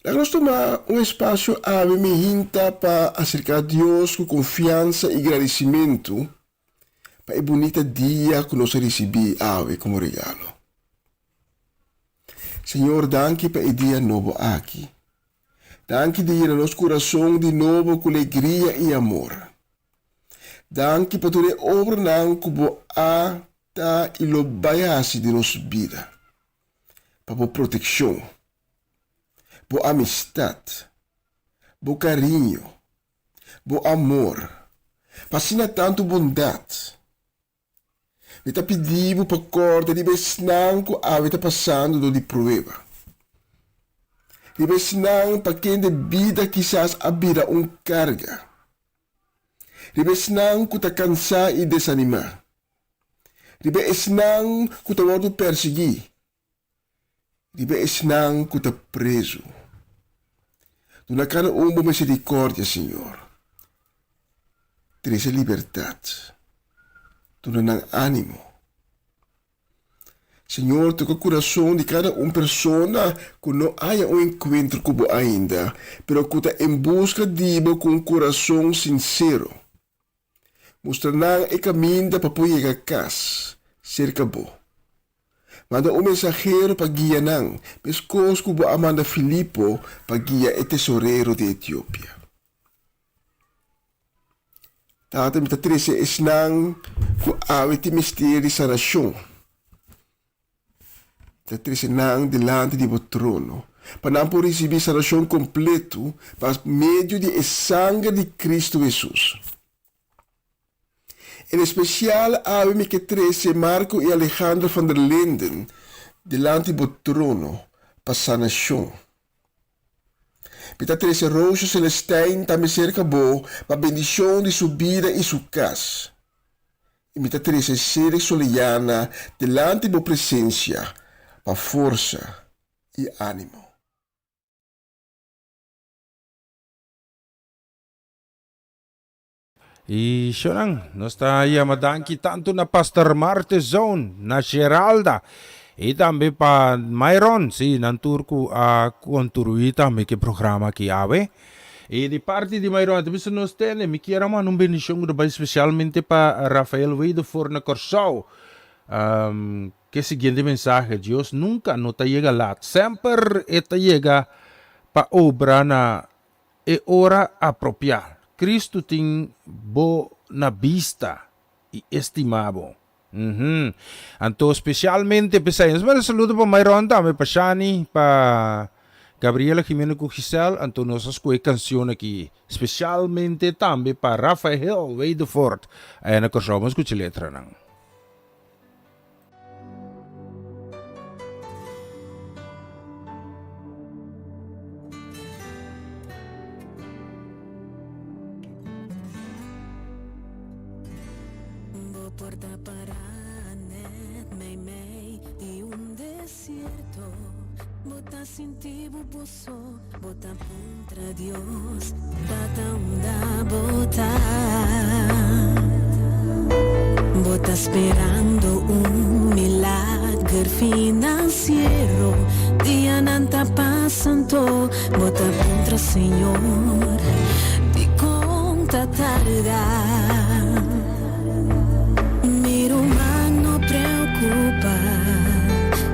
[SPEAKER 11] Nós tomamos espaço a me para acercar a Deus com confiança e agradecimento para o bonito dia que nós recebemos como regalo. Senhor, danke para o dia novo aqui. Danke de ir no nosso coração de novo com alegria e amor. Danke para toda a obra que você está e lo baiasi de nossa vida. Para a proteção. Bo amistade, bo carinho, bo amor, passina tanto bondade. Me tá pedindo para corda de besnang que a está passando do de prova. De besnang para quem de vida quizás abira carga. De besnang que tá cansado e desanimar. De besnang que tá morto perseguir. De besnang que tá preso. Dona cada misericórdia, Senhor. Traz liberdade. Dona ânimo. Senhor, toca o coração de cada pessoa que não haya encontro com você ainda, pero que está em busca de você com um coração sincero. Mostrar o caminho para poder chegar a casa, cerca de você. Manda mensaheiro para guiar nang, pescoço que você manda Filipo para guiar o tesoureiro de Etiópia. Tata me trece esnang que awete mistério de sanação. Trece nang delante de votre trono, para não receber sanação completo, por meio de sangue de Cristo Jesus. Em especial, ave que trece Marco e Alejandro van der Linden delante do trono para sanação. Pita trece Rosa Celestine também cerca bo para bendição de sua vida e sua casa. E pita trece Sere Soliana delante da presença para força e ânimo.
[SPEAKER 6] E siya nós tayo madanki tanto na Pastor Marte Zone, na Geralda. E também pa Myron, si, nanturku a konturuita may programa ki awe. E di parte di Myron, tabi sa nos tene, mi kira man un bendisyong da ba especialmente pa Rafael Weido for na Corsao. Que siguiente mensaje, Dios nunca no te llega lat, sempre te llega pa obra na e hora apropiada. Cristo tem bo na vista y estimado. Anto especialmente pesayas. Bueno, saludo para Mayron también, para Shani, para Gabriela Jiménez Giselle, anto nos escuché canción aquí, especialmente también para Rafael Weidefort. Ahí nos vamos a escuchar letra.
[SPEAKER 12] Bota contra Dios, bota bota esperando un milagre financiero, día nanta pasando, bota contra Señor, di conta tarda, mi humano preocupa,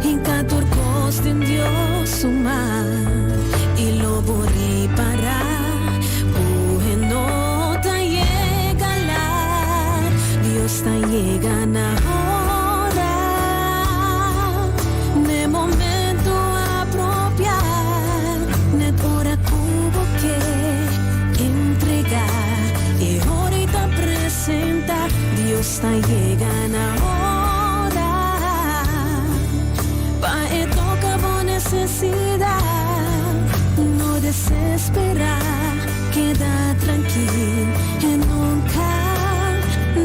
[SPEAKER 12] en cada costa en Dios humano. Y lo voy a parar, no te llega la, Dios te llega ahora, de momento apropiar, de hora cubo que entregar, y ahorita presenta, Dios te llega ahora, pa' toca por necesidad. Desespera, queda tranquilo, que nunca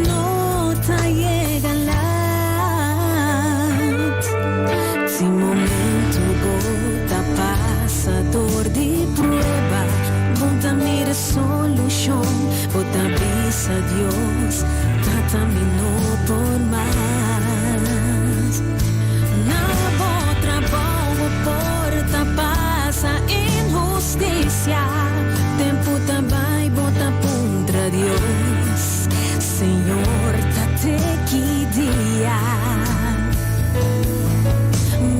[SPEAKER 12] no te llega la. Si momento bota pasador de prueba, bota mira solución, bota avisa a Dios, catamino por más. Nada otra porta pasa injusticia, tempo também bota contra Dios, Señor, tate que dia.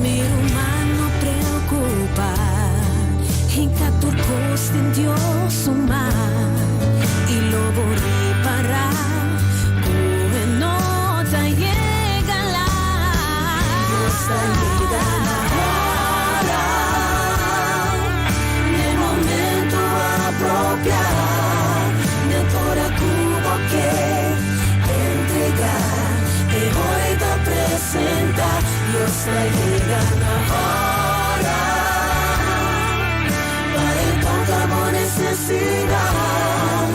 [SPEAKER 12] Mi humano preocupa, en cada costa en Dios humano, y lo voy a reparar, como no te llega la, Dios te llega la. De toda cubo que entregar, y hoy te presenta, Dios te llega ahora, para encontrar por necesidad,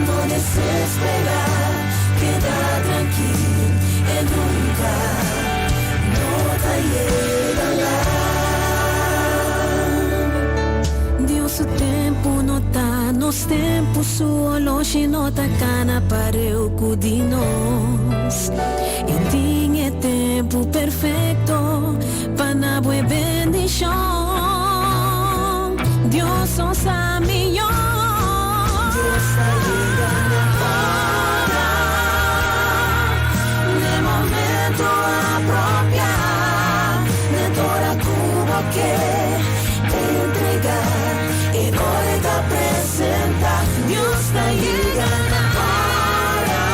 [SPEAKER 12] no desesperar, queda tranquilo, y nunca no te llega la. Dios su tempo no tá, nos tempos sua longe não tá cana para eu cuidar nós. E tinha tempo perfeito para na boa bendição. Deus só sabe melhor. Deus está chegando agora, no momento apropriado, de toda Cuba que entregar. Y hoy te presenta, Dios te llega ahora,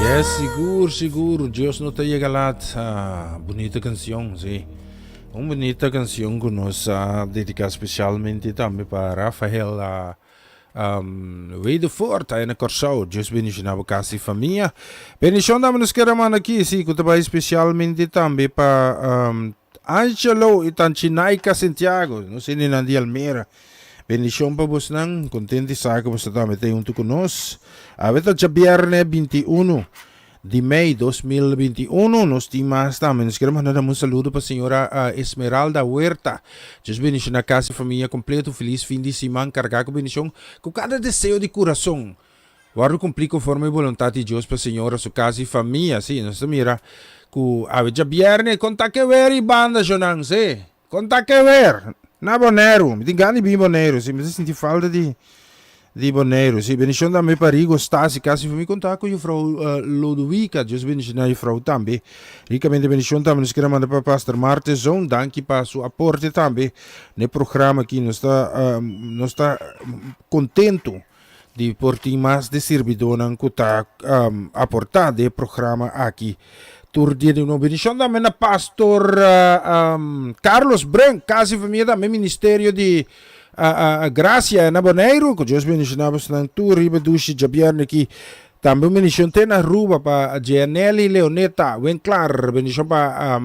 [SPEAKER 6] Yes, seguro. Dios no te llega lá. Bonita canção, sim. Uma bonita canção que nós dedicamos especialmente também para Rafael Weide Fort, aí na Corsau. Deus bendiga a casa e família. Bendição da nos queremos aqui, sim, que também especialmente também para Angelo e Tanchinaika Santiago, não sei nem de Almeida. Bendição para vocês, contente saber que vocês também têm junto conosco. A vez de viernes 21 de maio 2021, nós temos também, nós queremos mandar um saludo para a senhora Esmeralda Huerta. Deus bendiga a casa e família completo, feliz fim de semana, carregado com bendição, com cada desejo de coração. Agora cumprir conforme a vontade de Deus para a senhora, sua casa e família, sim, nós mira, que a vez de viernes, conta que ver e banda, Jonan, sim, conta que ver. Na Bonero, me engano bem Bonero, sim, mas eu senti falta de Bonero, sim, bendição também para Rigo Stasi, caso me contar com a Frau Ludovica, Deus bendiga a Frau também, ricamente bendição também, nós queremos mandar para o Pastor Martezon, danke para o seu aporte também, no programa aqui, nós está contento de por ti mais de servidor que está aportado no programa aqui. Dia de uma bendição também na Pastor Carlos Branco, casa e família também, Ministério de Graça na Boneiro, que Deus bendiga na tua riba duche de viernes aqui. Também bendição tem na rua para Gianelli Leoneta, Winklar, bendição para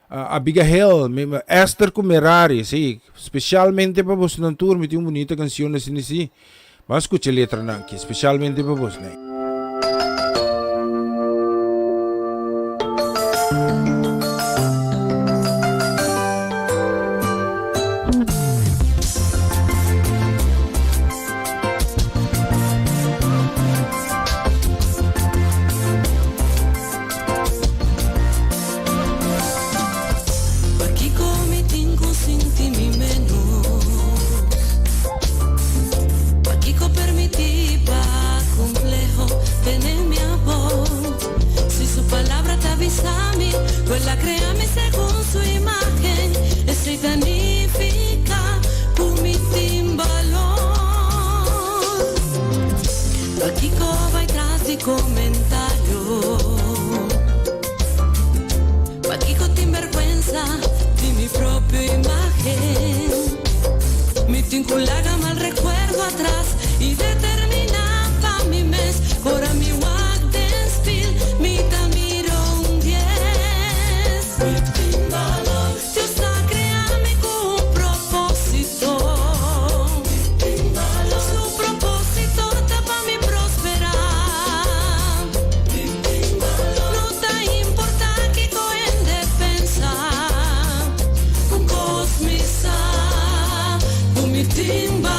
[SPEAKER 6] Abigail, Esther Kumerari, sim, especialmente para você na tua, me tem uma bonita canção assim, mas escute a letra aqui, especialmente para você, né?
[SPEAKER 12] Quella créame según su imagen, e se danifica mi timbalón. Aquí vai tras di comentario, aquí con vergüenza di mi propia imagen, mi tinculaga mal recuerdo atrás y determinaba mi mes, ahora mi walk dance feel, mi tamiro. Dios ha creado con un propósito. Su propósito está para mí prosperar. No te importa que cogen defensa. Con cosmisa, con mi timbalón.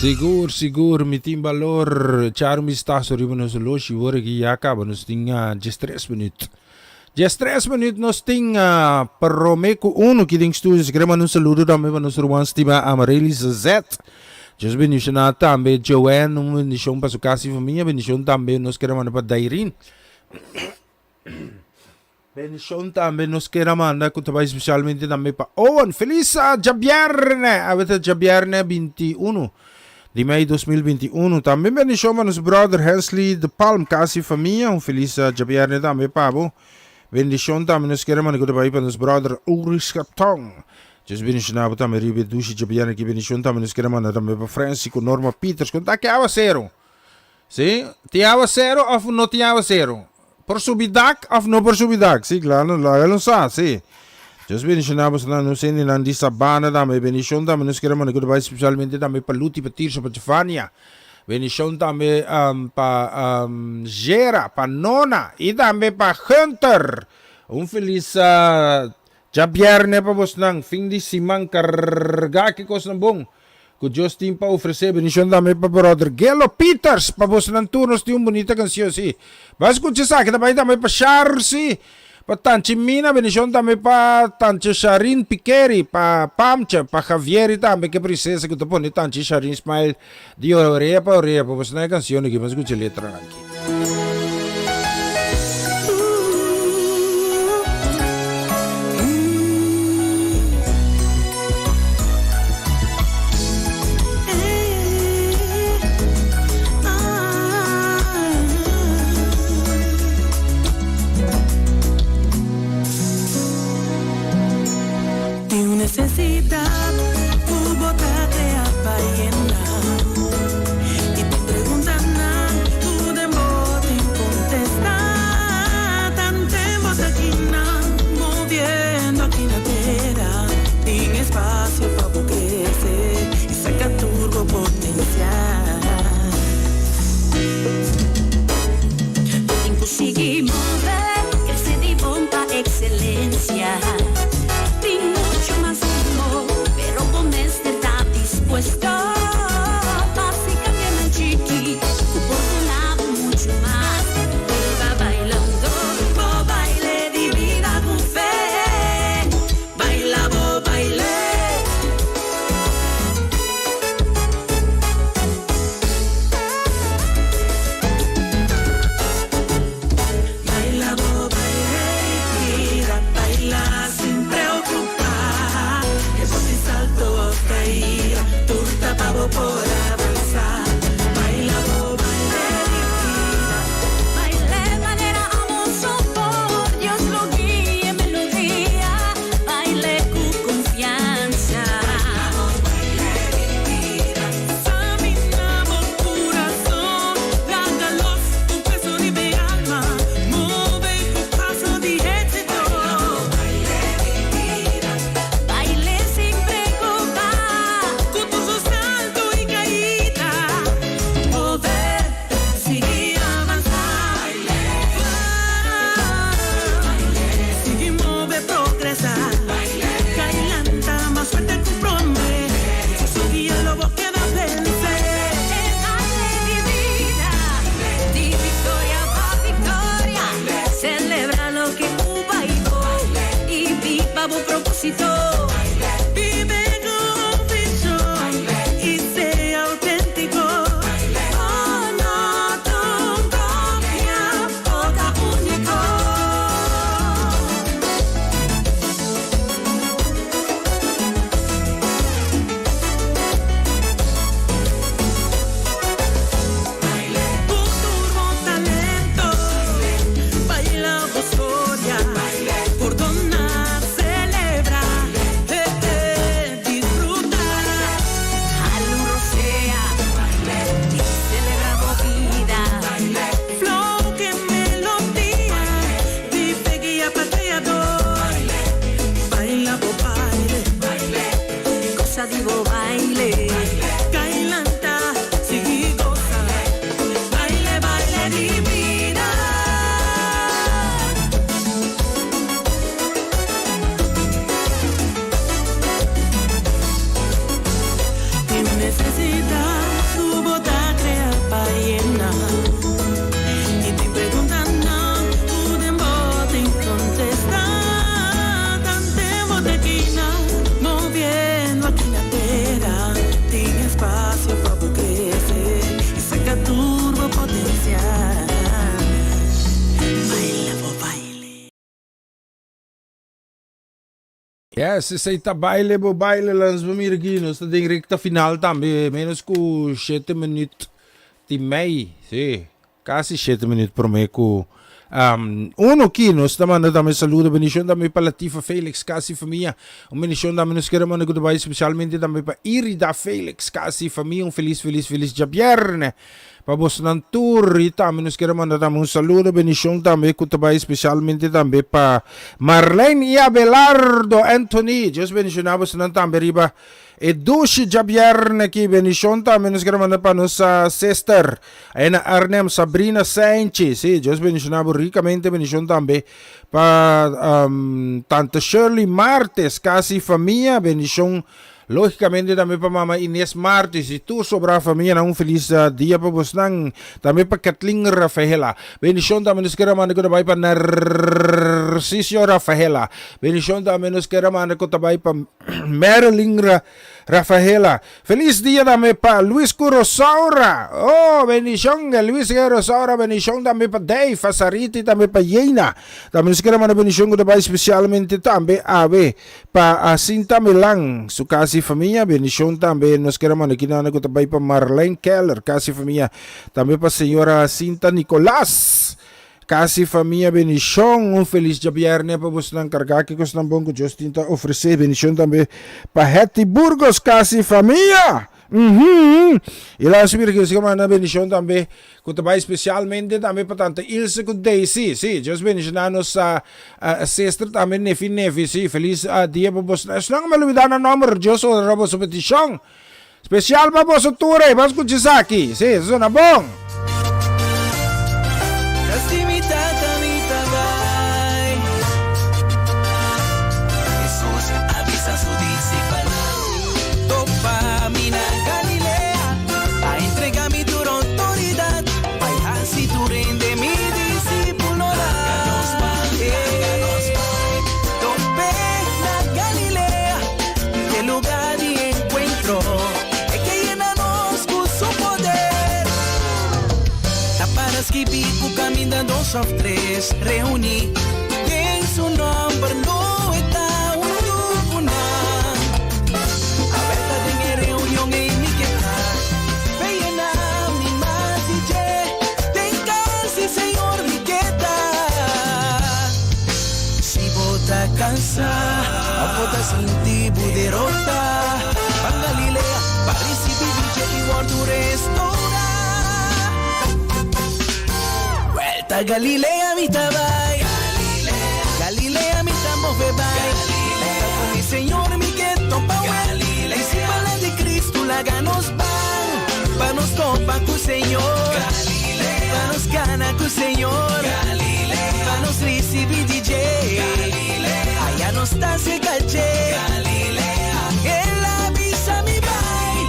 [SPEAKER 6] Sigur, mi timbalor, char mi staso riba nos loshi, wore ki yaka, nos tinga, just 3 minutes. Just 3 minutes nos tinga, pero meco uno que tem studios, crema un saludo também para nos ruans tima Amarellis Z. Just bendición também Joanne, bendición para su casa y familia, bendición também nos queremos para Dairin. Bendición também nos queremos mandar especialmente também para Owen. Feliz Jabierne, a ver Jabierne 21. De mei 2021. Também bendição para nosso brother Hensley de Palm, casa e família. Feliz Jabierne também, Pabo. Bendição também nos queremos para nosso brother Ulrich Kaptong. Jesus bendição também ribe dushi Jabierne que bendição também nos queremos também para Francisco Norma Peters. Conta que há zero. Sim? Tinha zero ou não tinha zero? Por subidak ou não por subidak? Sim, claro, não sabe, sim. Just bendicionamos na nos enilan di Sabana também bendição também nos queremos para especialmente também para Luti, para Tirso, para Stefania. Bendição também para Gera, para Nona e também para Hunter. Feliz Jabierne para vos nang fim de semana carga que coisa bom. Que Deus tem para oferecer bendição também para brother Gelo Peters para vos nang turnos de bonita canção sim. Mas escuta sa que também para Charles. Pa Tanchi Mina, bendición também para Tanchi Sharin Piqueri, para Pamcha, para Javier também, que princesa que tu põe Tanchi Sharin Ismail, de orelha para orelha, para você na canção que vamos escutar a letra aqui.
[SPEAKER 12] Necesidad, tu boca te apaena y te preguntan, tú de modo te contestar, tan temor aquí moviendo aquí la tierra, sin espacio para crecer y saca turbo potencial. Conseguimos ver que se divulga excelencia. Dispuesto básicamente chiqui oportunado mucho más va bailando baile de vida con fe baila baile baila baile baila sin preocupar eso sí salto a caer pavo por avanzar, baila, baile manera amorosa por Dios lo guíe melodía, baile con confianza, baile, examinamos corazón, lágalos un peso de mi alma, mueve un paso de éxito, baile sin preocupar, con tus propósito. Vive con visión y sea auténtico. Oh, no, tu propia boca único. Un turbo talento, baila historia, por donar.
[SPEAKER 6] Yes, se está baile langs Bamiriginos, dat ding recta final também, menos com 7 minutos de meio, sim, quase 7 minutos por meio com uno aqui, nós também saludo, bendição também para Latifa Felix, quase família, bendição também nos queremos que especialmente também para Irida Felix, quase família, feliz dia viernes. Para vos tour e também nos queremos mandar um saludo, bendição também, que também especialmente também para Marlene e Abelardo Anthony, Deus bendicionamos também riba e 12 de viernes aqui, bendição também nos queremos mandar para nossa sister, Ana Arnem Sabrina Sanchez, sim, Deus bendicionamos ricamente, bendição também para Tante Shirley Martes, quase família, bendição. Logicamente também para Mama Inês Martes e tu sobra a família um feliz dia para vos nang também para Kathleen Rafaela bendição também nos queremos mandar que vai para Narciso Rafaela bendição também nos queremos mandar que vai para Marilyn Rafaela feliz dia também para Luis Curosaura oh bendição Luis Curosaura bendição também para Dave Fasariti também para Yena também nos queremos mandar bendição que vai especialmente também para Cinta Milang suka família, bendição também, nós queremos aqui na também para Marlene Keller, casa família, também para a senhora Cinta Nicolás, casa família, bendição, feliz dia viernes para você não carregar que nós bom que Deus tenta oferecer, bendição também para Hetty Burgos, casa família. E lá subir que se chama bendição também, que também especialmente também para tanta Ilse com Daisy, sim, Deus bendicionar nossa sister também Nefi, sim, feliz dia para você. Não me olvidar o número, Deus orava sua petição, especial para você tour, vamos escutar aqui, sim, isso é bom.
[SPEAKER 1] Of tres reuni en su nombre no está una aberta de reunión en mi queja veina mi más y tenga si señor mi queta si bota cansa a bota sin ti derrota para Galilea para recibir y guardo restaura Galilea mi tabay, Galilea mi tambofe bay, con mi Señor mi gueto pa Galilea, y si para de Cristo la ganos van, pa nos topa cu Señor, Galilea, pa nos gana cu Señor, Galilea, pa nos recibi DJ, Galilea, allá nos está se caché, Galilea, en la visa mi bay,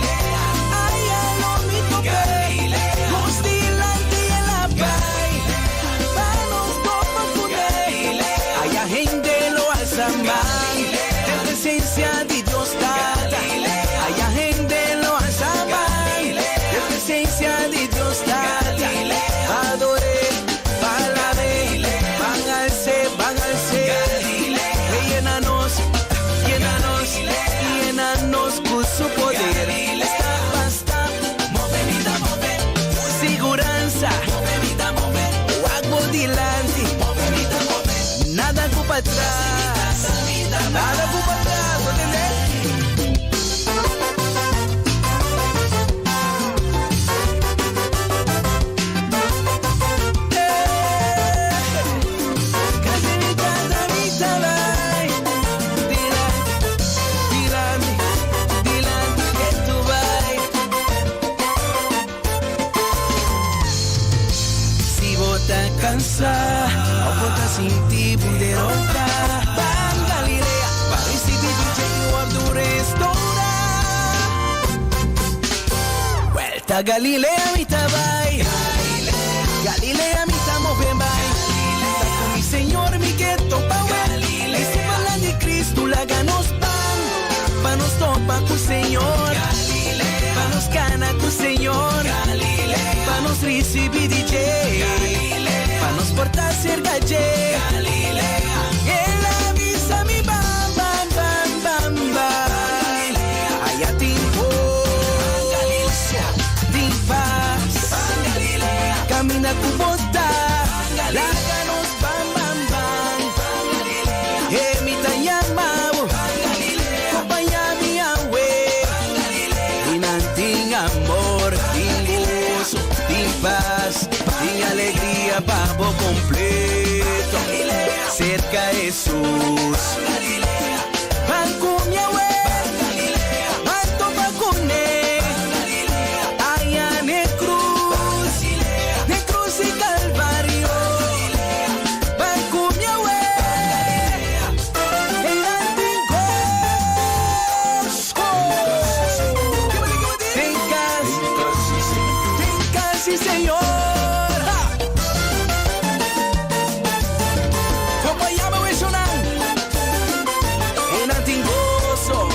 [SPEAKER 1] allá lo mi tope, Galilea, los delante en la bay. La presencia de Dios está allá gente lo alza la presencia de Dios está adore palabe van al ser llénanos con su poder esta basta move seguranza agua delante nada para atrás nada por atrás, si bota cansa, o bota sin ti derrota. Vuelta Galilea mi tabay, Galilea mi tamo ben bay, con mi Señor mi gueto pa Galilea, y si para de Cristo la ganos pa nos topa cu Señor, Galilea, pa nos gana cu Señor, Galilea, pa nos recibi DJ, Galilea, pa nos portar ser galle, Galilea, en la visa mi bam bam bam. Galilea, babo completo. Cerca Jesús. Bancumia we. Banto bacune. Allá ne cruz y Calvario. Bancumia we. En Antingos. Tencas, sí señor. Como llama we sonan. En Antingoso.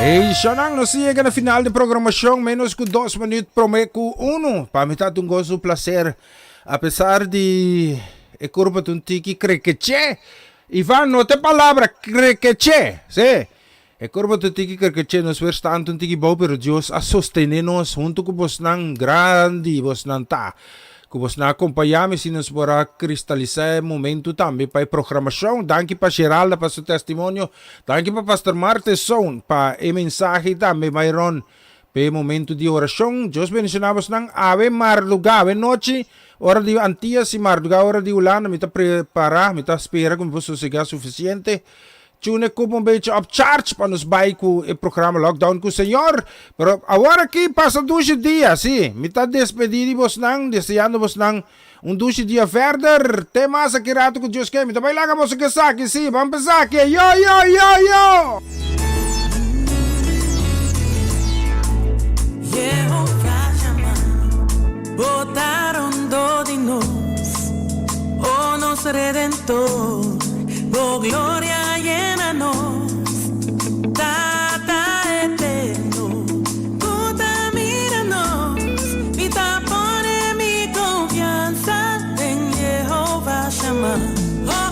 [SPEAKER 6] Hey, Shanang, nos sigue na final de programação, menos que 2 minutos, prometo 1. Para mim tá um gozo placer, apesar de curva de tiki crequeche. Ivan, não tem palavra crequeche, sim. Curva de tiki crequeche, nos verstando um tiki bom, pero Deus a sostener-nos junto com vos nang grande, vos nang ta. Que vos na acompanhamos e nos para cristalizar momento também para a programação. Danke para Geralda para seu testemunho. Danke para Pastor Marteson para a mensagem também, Mayron. Para o momento de oração. Deus mencionamos ng ave marluga, ave noite, hora de antias e marluga, hora de ulan. Me está preparar, me está espera com você chegar suficiente. Tune ko um beetje op charge para nos vai com o programa Lockdown com o Senhor. Pero agora aqui passa 12 dias, sim. Me está despedindo vos nang, desejando vos nang 12 dias verder. Tem mais aqui rato com Deus que me está vai lá com você que saque, sim. Vamos pensar aqui. Yo.
[SPEAKER 12] Jehová chama, botaron do de nós, oh nosso Redentor, oh glória llena nos, Tata eterno, puta mira nos, mi tapone mi confianza en Jehová chama, oh.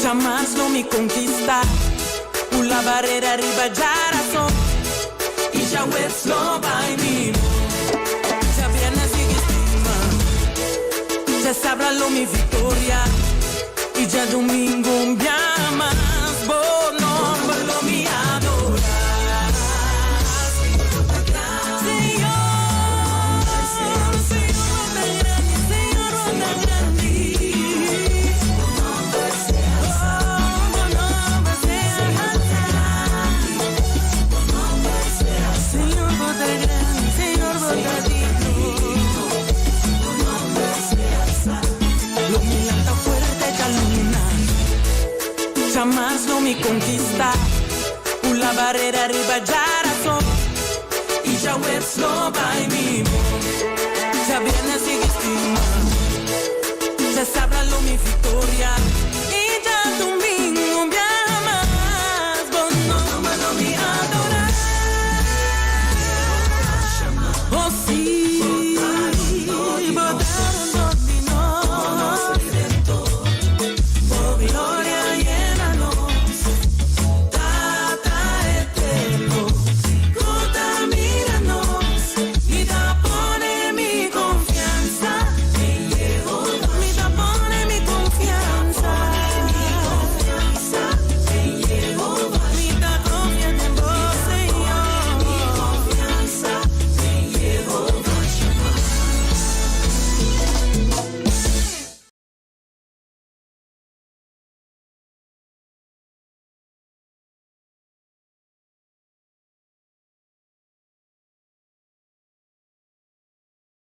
[SPEAKER 13] Jamás no me conquista, una barrera arriba ya razón y ya ves lo va en mí. Ya viernes sigue estima, ya sabrá lo mi victoria y ya domingo un día más, vos no lo mi adorar. mas não me conquista. Pula a barreira, arriba já razão. E já o slow by me. Já vienes